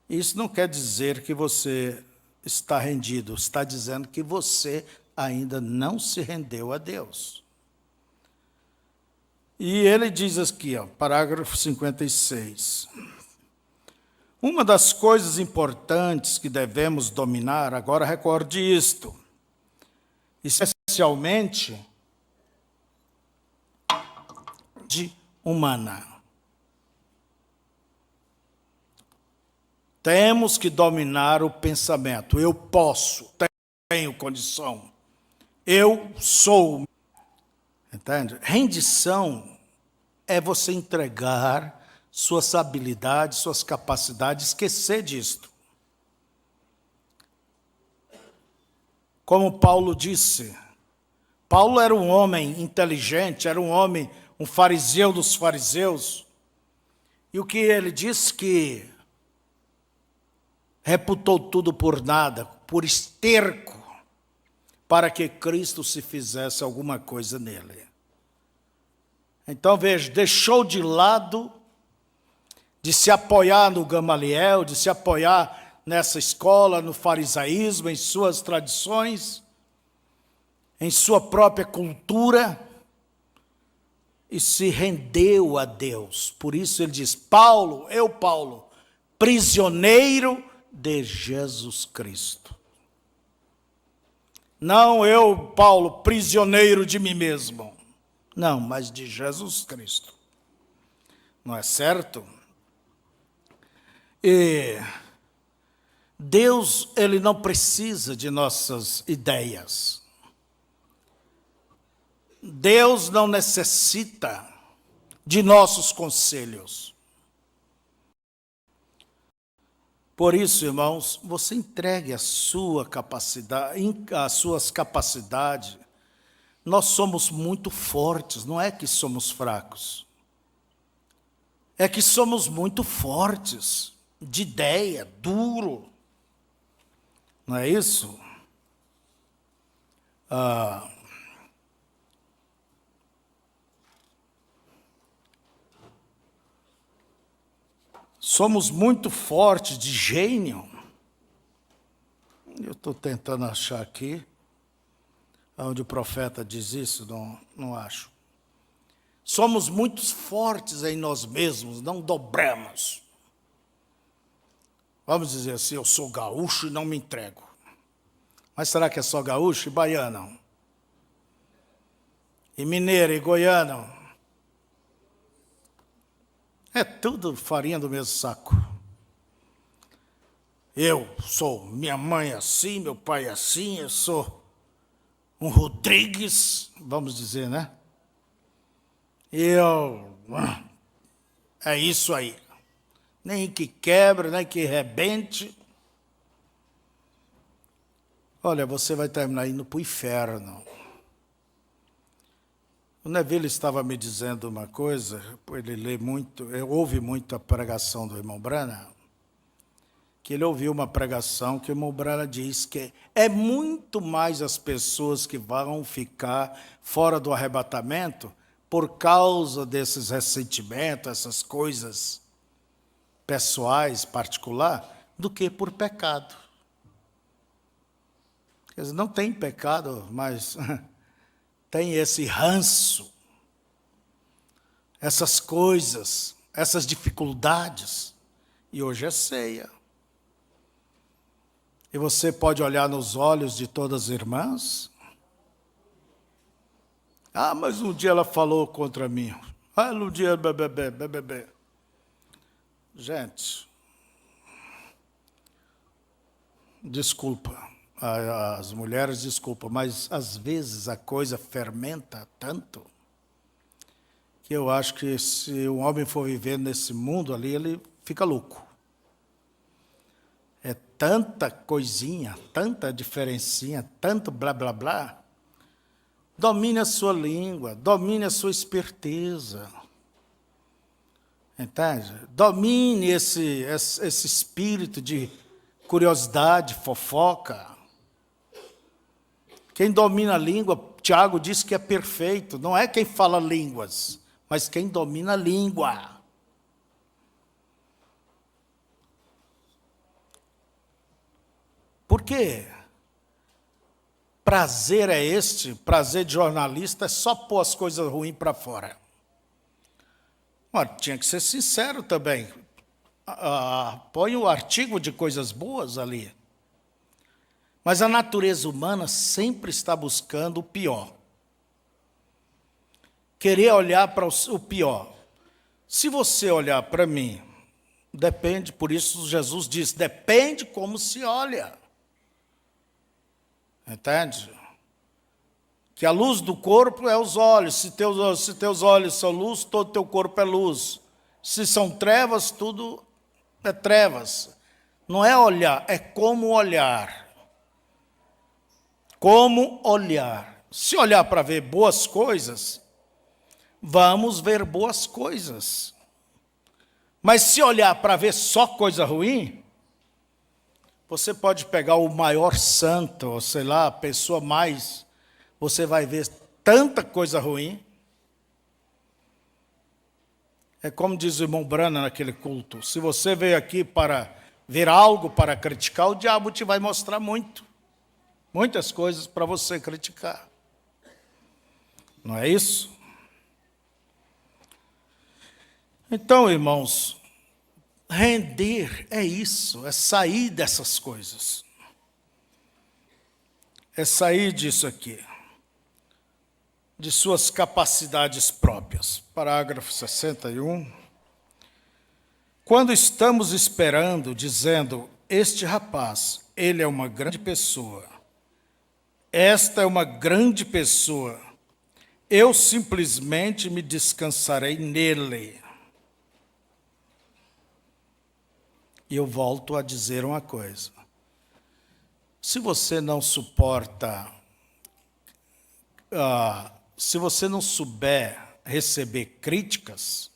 A: isso não quer dizer que você está rendido, está dizendo que você ainda não se rendeu a Deus. E ele diz aqui, ó, parágrafo 56. Uma das coisas importantes que devemos dominar, agora recorde isto, especialmente humana. Temos que dominar o pensamento. Eu posso, tenho condição. Eu sou. Entende? Rendição é você entregar suas habilidades, suas capacidades, esquecer disto. Como Paulo disse, Paulo era um homem inteligente, era um homem, um fariseu dos fariseus. E o que ele disse que reputou tudo por nada, por esterco, para que Cristo se fizesse alguma coisa nele. Então, veja, deixou de lado de se apoiar no Gamaliel, de se apoiar nessa escola, no farisaísmo, em suas tradições, em sua própria cultura, e se rendeu a Deus. Por isso ele diz, Paulo, prisioneiro de Jesus Cristo. Não eu, Paulo, prisioneiro de mim mesmo. Não, mas de Jesus Cristo. Não é certo? E Deus, ele não precisa de nossas ideias. Deus não necessita de nossos conselhos. Por isso, irmãos, você entregue a sua capacidade, as suas capacidades. Nós somos muito fortes, não é que somos fracos. É que somos muito fortes, de ideia, duro. Não é isso? Somos muito fortes de gênio. Eu estou tentando achar aqui, onde o profeta diz isso, não acho. Somos muito fortes em nós mesmos, não dobramos. Vamos dizer assim, eu sou gaúcho e não me entrego. Mas será que é só gaúcho e baiano? E mineiro e goiano? É tudo farinha do mesmo saco. Eu sou, minha mãe é assim, meu pai é assim, eu sou um Rodrigues, vamos dizer, né? É isso aí. Nem que quebre, nem que rebente. Olha, você vai terminar indo para o inferno. O Neville estava me dizendo uma coisa, ele lê muito, ouve muito a pregação do irmão Branham, que ele ouviu uma pregação que o irmão Branham diz que é muito mais as pessoas que vão ficar fora do arrebatamento por causa desses ressentimentos, essas coisas pessoais, particular, do que por pecado. Quer dizer, não tem pecado, mas tem esse ranço, essas coisas, essas dificuldades. E hoje é ceia. E você pode olhar nos olhos de todas as irmãs. Ah, mas um dia ela falou contra mim. Ah, um dia, bebê. Gente, desculpa, as mulheres desculpa, mas às vezes a coisa fermenta tanto que eu acho que se um homem for viver nesse mundo ali, ele fica louco. É tanta coisinha, tanta diferencinha, tanto blá, blá, blá. Domine a sua língua, domine a sua esperteza. Entende? Domine esse espírito de curiosidade, fofoca. Quem domina a língua, Tiago diz que é perfeito. Não é quem fala línguas, mas quem domina a língua. Por quê? Prazer é este, prazer de jornalista, é só pôr as coisas ruins para fora. Mas tinha que ser sincero também. Põe o artigo de coisas boas ali. Mas a natureza humana sempre está buscando o pior. Querer olhar para o pior. Se você olhar para mim, depende, por isso Jesus diz, depende como se olha. Entende? Que a luz do corpo é os olhos. Se teus olhos são luz, todo teu corpo é luz. Se são trevas, tudo é trevas. Não é olhar, é como olhar. Como olhar. Se olhar para ver boas coisas, vamos ver boas coisas. Mas se olhar para ver só coisa ruim, você pode pegar o maior santo, ou sei lá, a pessoa mais, você vai ver tanta coisa ruim. É como diz o irmão Branham naquele culto, se você veio aqui para ver algo para criticar, o diabo te vai mostrar muitas coisas para você criticar. Não é isso? Então, irmãos, Render é isso, é sair dessas coisas. É sair disso aqui, de suas capacidades próprias. Parágrafo 61. Quando estamos esperando, dizendo, este rapaz, ele é uma grande pessoa, esta é uma grande pessoa, eu simplesmente me descansarei nele. E eu volto a dizer uma coisa. Se você não suporta, se você não souber receber críticas,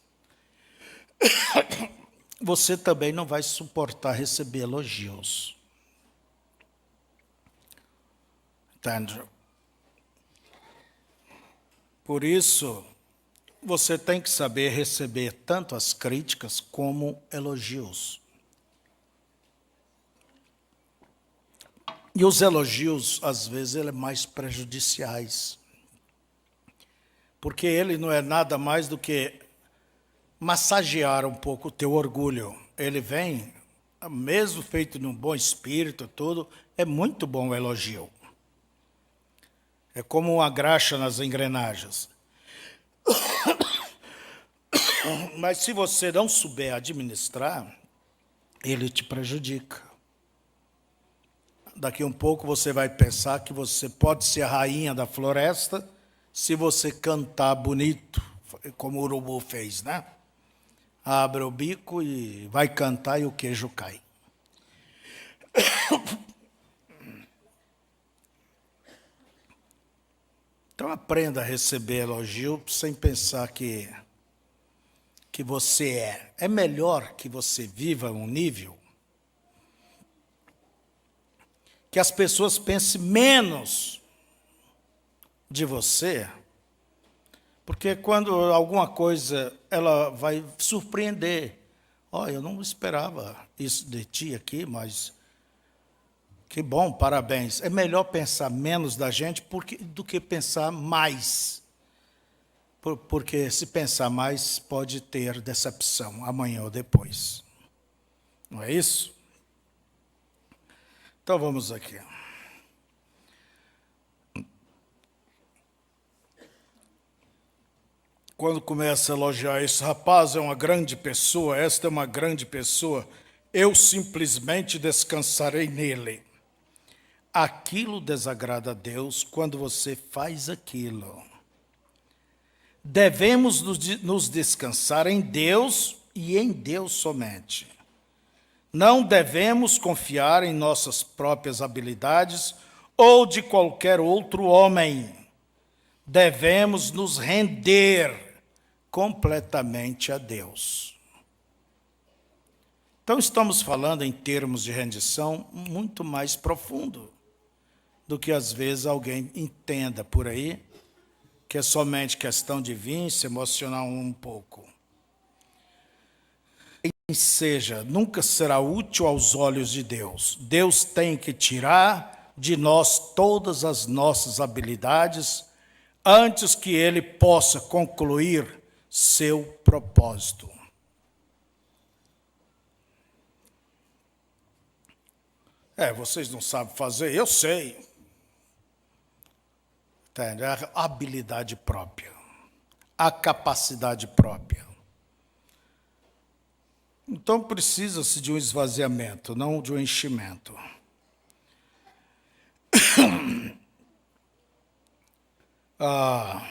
A: você também não vai suportar receber elogios. Entende? Por isso, você tem que saber receber tanto as críticas como elogios. E os elogios, às vezes, ele é mais prejudiciais. Porque ele não é nada mais do que massagear um pouco o teu orgulho. Ele vem, mesmo feito num bom espírito, tudo, é muito bom o elogio. É como uma graxa nas engrenagens. Mas se você não souber administrar, ele te prejudica. Daqui um pouco você vai pensar que você pode ser a rainha da floresta se você cantar bonito, como o urubu fez, né? Abre o bico e vai cantar e o queijo cai. Então aprenda a receber elogio sem pensar que você é. É melhor que você viva um nível que as pessoas pensem menos de você, porque quando alguma coisa ela vai surpreender. Eu não esperava isso de ti aqui, mas que bom, parabéns. É melhor pensar menos da gente do que pensar mais. Porque se pensar mais, pode ter decepção amanhã ou depois. Não é isso? Então vamos aqui. Quando começa a elogiar, esse rapaz é uma grande pessoa, esta é uma grande pessoa, eu simplesmente descansarei nele. Aquilo desagrada a Deus quando você faz aquilo. Devemos nos descansar em Deus e em Deus somente. Não devemos confiar em nossas próprias habilidades ou de qualquer outro homem. Devemos nos render completamente a Deus. Então, estamos falando em termos de rendição muito mais profundo do que às vezes alguém entenda por aí, que é somente questão de vir, se emocionar um pouco. Seja, nunca será útil aos olhos de Deus. Deus tem que tirar de nós todas as nossas habilidades antes que Ele possa concluir seu propósito. Vocês não sabem fazer? Eu sei. Entende? A habilidade própria, a capacidade própria. Então precisa-se de um esvaziamento, não de um enchimento. Ah,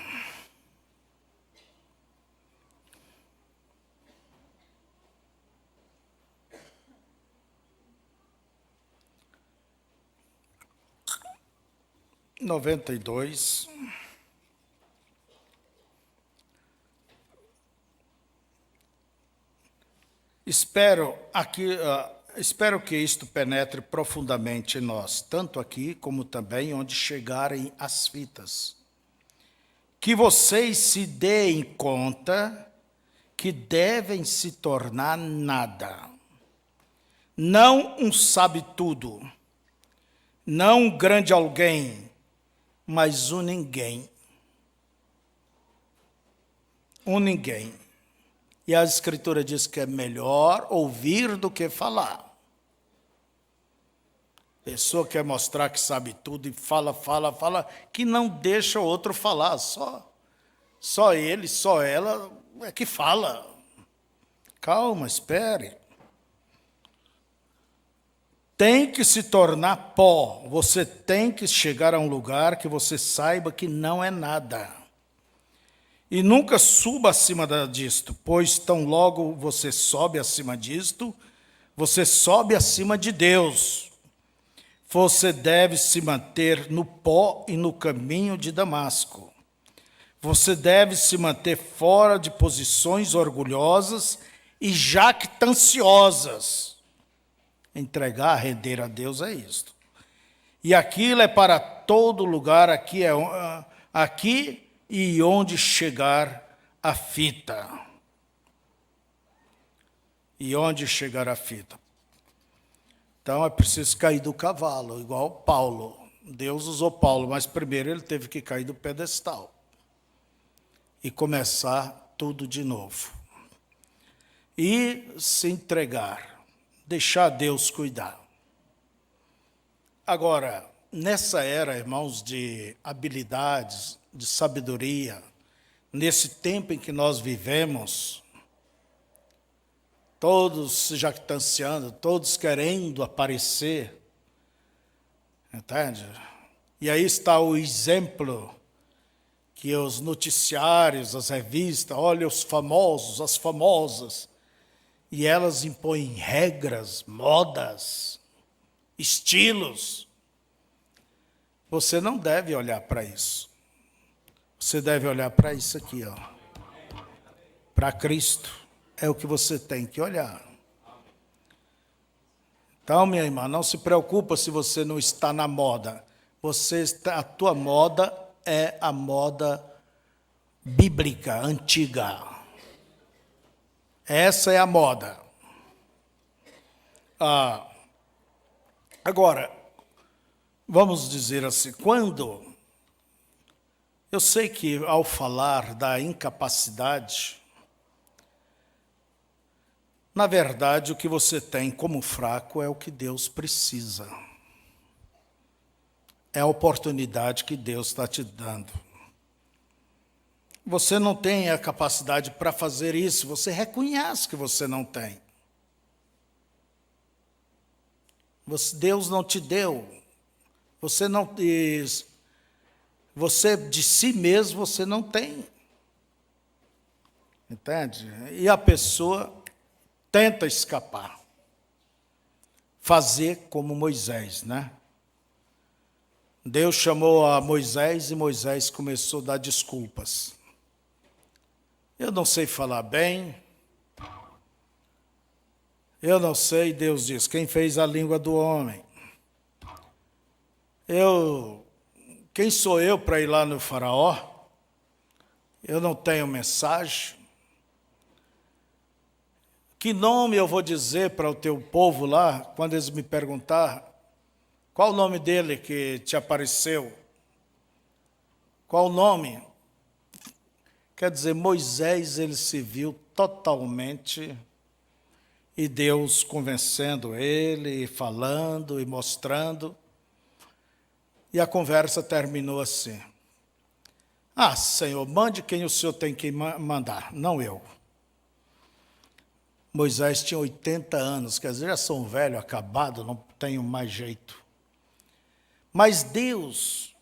A: 92. Espero que isto penetre profundamente em nós, tanto aqui como também onde chegarem as fitas. Que vocês se deem conta que devem se tornar nada. Não um sabe-tudo, não um grande alguém, mas um ninguém. Um ninguém. E a Escritura diz que é melhor ouvir do que falar. Pessoa quer mostrar que sabe tudo e fala, que não deixa o outro falar, só ele, só ela é que fala. Calma, espere. Tem que se tornar pó, você tem que chegar a um lugar que você saiba que não é nada. E nunca suba acima disto, pois tão logo você sobe acima disto, você sobe acima de Deus. Você deve se manter no pó e no caminho de Damasco. Você deve se manter fora de posições orgulhosas e jactanciosas. Entregar, render a Deus é isto. E aquilo é para todo lugar, aqui e onde chegar a fita. E onde chegar a fita. Então é preciso cair do cavalo, igual Paulo. Deus usou Paulo, mas primeiro ele teve que cair do pedestal. E começar tudo de novo. E se entregar, deixar Deus cuidar. Agora, nessa era, irmãos, de habilidades, de sabedoria, nesse tempo em que nós vivemos, todos se jactanciando, todos querendo aparecer, entende? E aí está o exemplo que os noticiários, as revistas, olha os famosos, as famosas, e elas impõem regras, modas, estilos. Você não deve olhar para isso. Você deve olhar para isso aqui, ó, para Cristo. É o que você tem que olhar. Então, minha irmã, não se preocupa se você não está na moda. A tua moda é a moda bíblica, antiga. Essa é a moda. Agora, vamos dizer assim, quando... Eu sei que ao falar da incapacidade, na verdade, o que você tem como fraco é o que Deus precisa. É a oportunidade que Deus está te dando. Você não tem a capacidade para fazer isso, você reconhece que você não tem. Deus não te deu. Você de si mesmo você não tem. Entende? E a pessoa tenta escapar. Fazer como Moisés, né? Deus chamou a Moisés e Moisés começou a dar desculpas. Eu não sei falar bem. Eu não sei, Deus diz, quem fez a língua do homem? Quem sou eu para ir lá no faraó? Eu não tenho mensagem. Que nome eu vou dizer para o teu povo lá, quando eles me perguntar, qual o nome dele que te apareceu? Qual o nome? Quer dizer, Moisés, ele se viu totalmente, e Deus convencendo ele, falando e mostrando. E a conversa terminou assim. Senhor, mande quem o Senhor tem que mandar, não eu. Moisés tinha 80 anos, quer dizer, já sou um velho, acabado, não tenho mais jeito. Mas Deus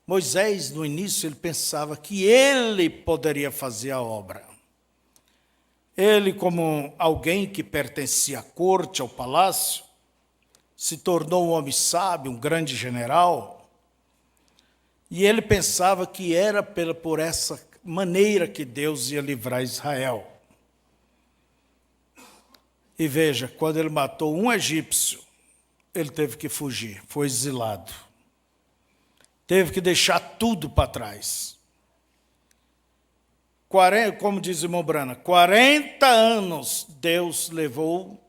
A: Moisés, no início, ele pensava que ele poderia fazer a obra. Ele, como alguém que pertencia à corte, ao palácio, se tornou um homem sábio, um grande general, e ele pensava que era por essa maneira que Deus ia livrar Israel. E veja, quando ele matou um egípcio, ele teve que fugir, foi exilado. Teve que deixar tudo para trás. Como diz o irmão Brana, 40 anos Deus levou,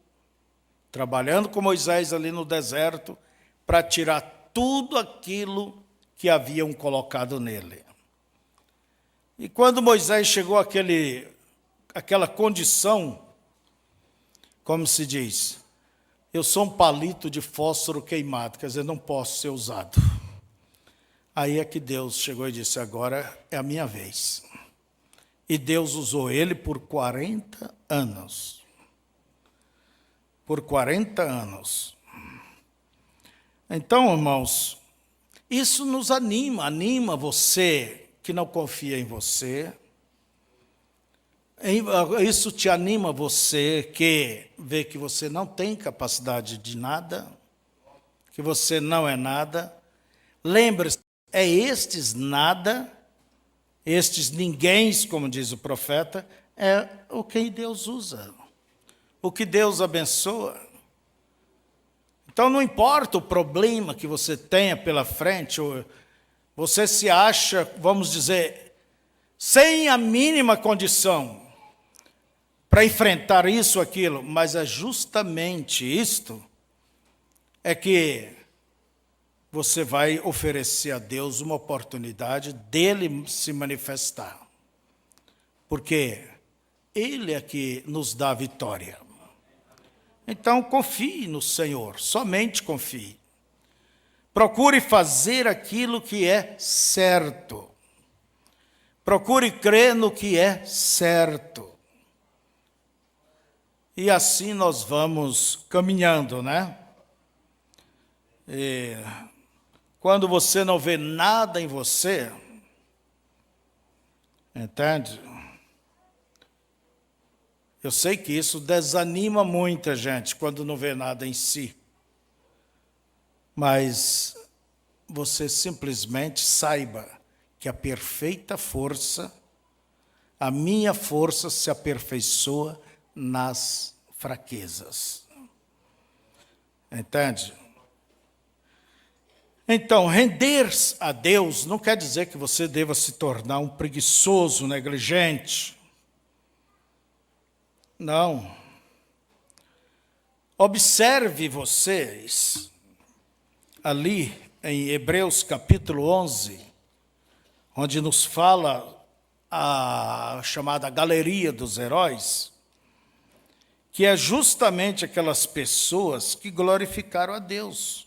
A: trabalhando com Moisés ali no deserto, para tirar tudo aquilo que haviam colocado nele. E quando Moisés chegou àquela condição, como se diz, eu sou um palito de fósforo queimado, quer dizer, não posso ser usado. Aí é que Deus chegou e disse, agora é a minha vez. E Deus usou ele por 40 anos. Por 40 anos. Então, irmãos, isso nos anima você que não confia em você. Isso te anima você que vê que você não tem capacidade de nada, que você não é nada. Lembre-se, é estes nada, estes ninguéms, como diz o profeta, é o que Deus usa, o que Deus abençoa. Então não importa o problema que você tenha pela frente, você se acha, vamos dizer, sem a mínima condição para enfrentar isso, aquilo, mas é justamente isto é que você vai oferecer a Deus uma oportunidade dele se manifestar. Porque ele é que nos dá a vitória. Então confie no Senhor, somente confie. Procure fazer aquilo que é certo. Procure crer no que é certo. E assim nós vamos caminhando, né? E quando você não vê nada em você, entende? Eu sei que isso desanima muita gente quando não vê nada em si. Mas você simplesmente saiba que a perfeita força, a minha força se aperfeiçoa nas fraquezas. Entende? Então, render-se a Deus não quer dizer que você deva se tornar um preguiçoso, negligente. Não. Observe vocês, ali em Hebreus capítulo 11, onde nos fala a chamada galeria dos heróis, que é justamente aquelas pessoas que glorificaram a Deus.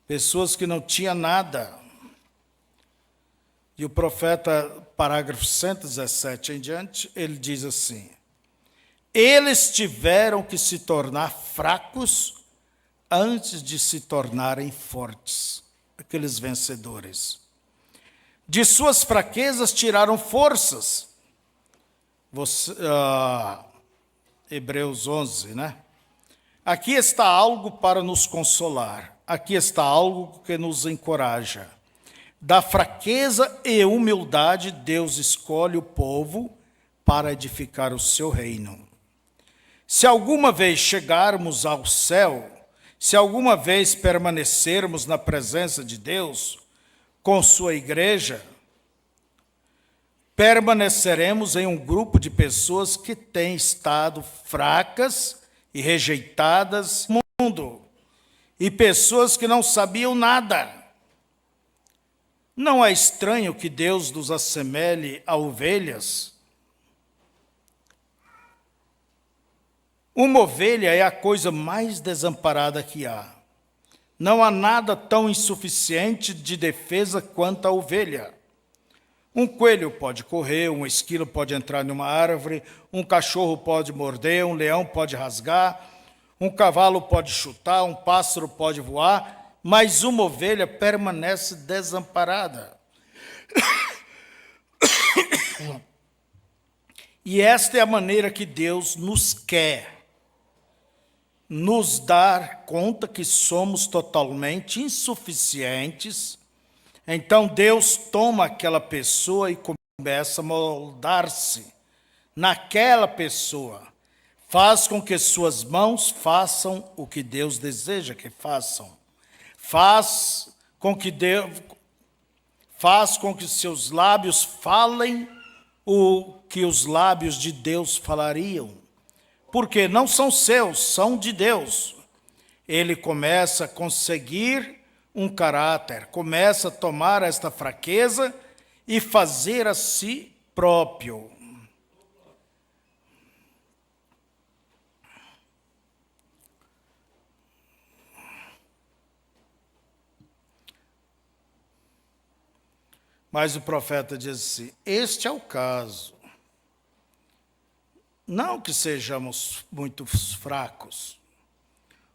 A: Pessoas que não tinham nada. E o profeta, parágrafo 117 em diante, ele diz assim: eles tiveram que se tornar fracos antes de se tornarem fortes, aqueles vencedores. De suas fraquezas tiraram forças. Hebreus 11, né? Aqui está algo para nos consolar. Aqui está algo que nos encoraja. Da fraqueza e humildade, Deus escolhe o povo para edificar o seu reino. Se alguma vez chegarmos ao céu, se alguma vez permanecermos na presença de Deus, com sua igreja, permaneceremos em um grupo de pessoas que têm estado fracas e rejeitadas no mundo, e pessoas que não sabiam nada. Não é estranho que Deus nos assemelhe a ovelhas? Uma ovelha é a coisa mais desamparada que há. Não há nada tão insuficiente de defesa quanto a ovelha. Um coelho pode correr, um esquilo pode entrar numa árvore, um cachorro pode morder, um leão pode rasgar, um cavalo pode chutar, um pássaro pode voar, mas uma ovelha permanece desamparada. E esta é a maneira que Deus nos quer, nos dar conta que somos totalmente insuficientes. Então Deus toma aquela pessoa e começa a moldar-se naquela pessoa. Faz com que suas mãos façam o que Deus deseja que façam. Faz com que seus lábios falem o que os lábios de Deus falariam. Porque não são seus, são de Deus. Ele começa a conseguir um caráter, começa a tomar esta fraqueza e fazer a si próprio. Mas o profeta diz assim: este é o caso. Não que sejamos muito fracos.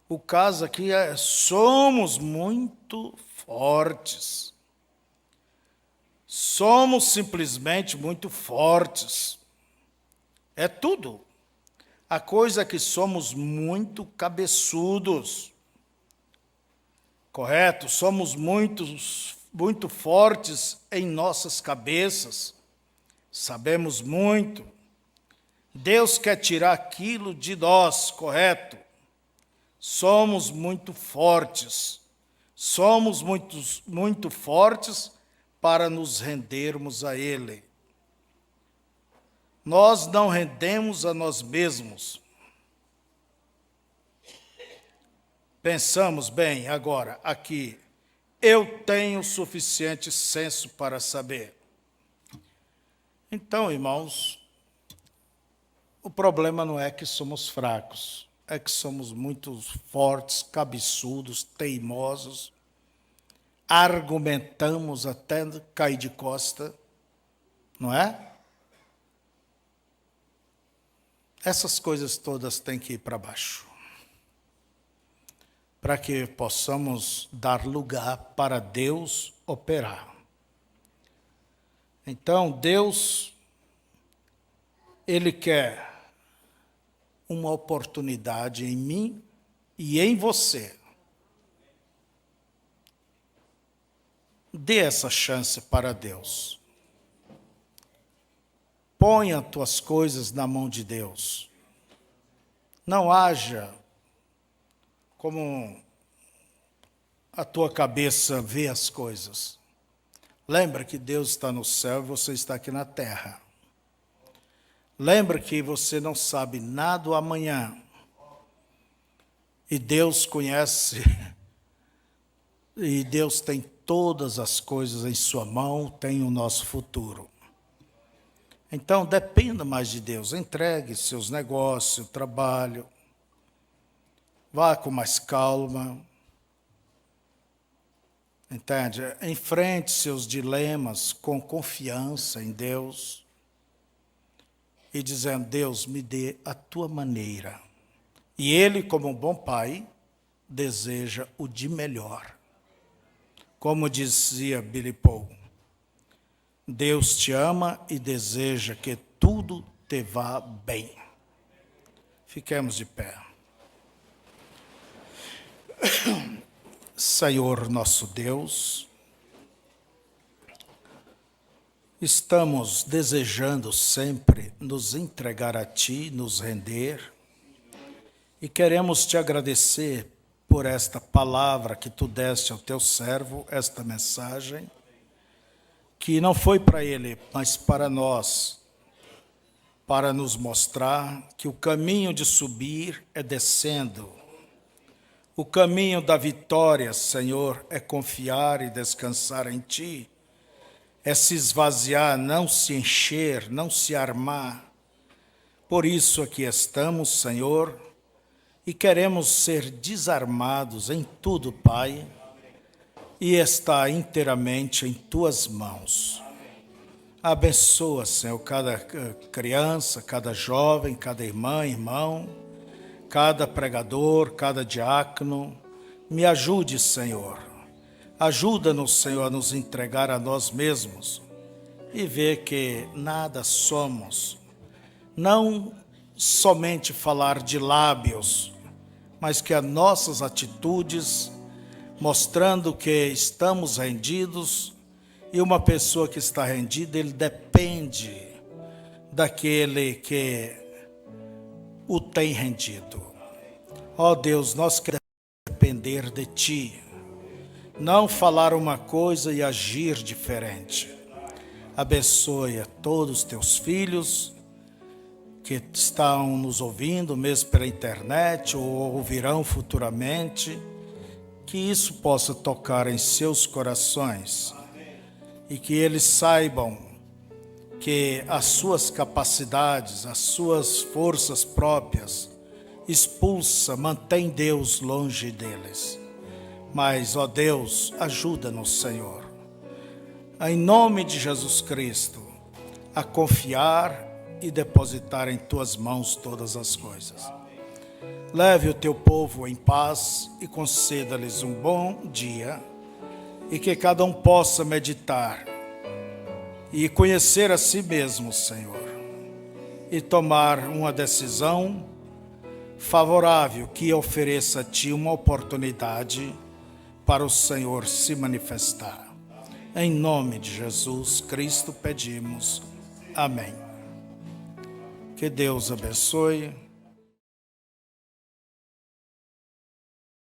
A: O caso aqui é: somos muito fortes. Somos simplesmente muito fortes. É tudo. A coisa é que somos muito cabeçudos. Correto? Somos muito fortes em nossas cabeças. Sabemos muito. Deus quer tirar aquilo de nós, correto? Somos muito fortes. Somos muito fortes para nos rendermos a Ele. Nós não rendemos a nós mesmos. Pensamos bem agora, aqui. Eu tenho suficiente senso para saber. Então, irmãos, o problema não é que somos fracos, é que somos muito fortes, cabeçudos, teimosos, argumentamos até cair de costa, não é? Essas coisas todas têm que ir para baixo, para que possamos dar lugar para Deus operar. Então, Deus, Ele quer uma oportunidade em mim e em você. Dê essa chance para Deus. Ponha tuas coisas na mão de Deus. Não haja como a tua cabeça vê as coisas. Lembra que Deus está no céu e você está aqui na terra. Lembra que você não sabe nada do amanhã. E Deus conhece, e Deus tem todas as coisas em sua mão, tem o nosso futuro. Então, dependa mais de Deus. Entregue seus negócios, seu trabalho. Vá com mais calma. Entende? Enfrente seus dilemas com confiança em Deus. E dizendo: Deus, me dê a tua maneira. E Ele, como um bom pai, deseja o de melhor. Como dizia Billy Paul, Deus te ama e deseja que tudo te vá bem. Fiquemos de pé. Senhor nosso Deus, estamos desejando sempre nos entregar a Ti, nos render, e queremos Te agradecer por esta palavra que Tu deste ao Teu servo, esta mensagem, que não foi para ele, mas para nós, para nos mostrar que o caminho de subir é descendo. O caminho da vitória, Senhor, é confiar e descansar em Ti, é se esvaziar, não se encher, não se armar. Por isso aqui estamos, Senhor, e queremos ser desarmados em tudo, Pai, e está inteiramente em Tuas mãos. Abençoa, Senhor, cada criança, cada jovem, cada irmã, irmão, cada pregador, cada diácono. Me ajude, Senhor. Ajuda-nos, Senhor, a nos entregar a nós mesmos e ver que nada somos. Não somente falar de lábios, mas que as nossas atitudes, mostrando que estamos rendidos, e uma pessoa que está rendida, ele depende daquele que o tem rendido. Ó Deus, nós queremos depender de Ti, não falar uma coisa e agir diferente. Abençoe a todos os Teus filhos que estão nos ouvindo, mesmo pela internet, ou ouvirão futuramente, que isso possa tocar em seus corações e que eles saibam que as suas capacidades, as suas forças próprias, mantém Deus longe deles. Mas, ó Deus, ajuda-nos, Senhor, em nome de Jesus Cristo, a confiar e depositar em Tuas mãos todas as coisas. Leve o Teu povo em paz e conceda-lhes um bom dia, e que cada um possa meditar e conhecer a si mesmo, Senhor, e tomar uma decisão favorável que ofereça a Ti uma oportunidade para o Senhor se manifestar. Em nome de Jesus Cristo pedimos. Amém. Que Deus abençoe.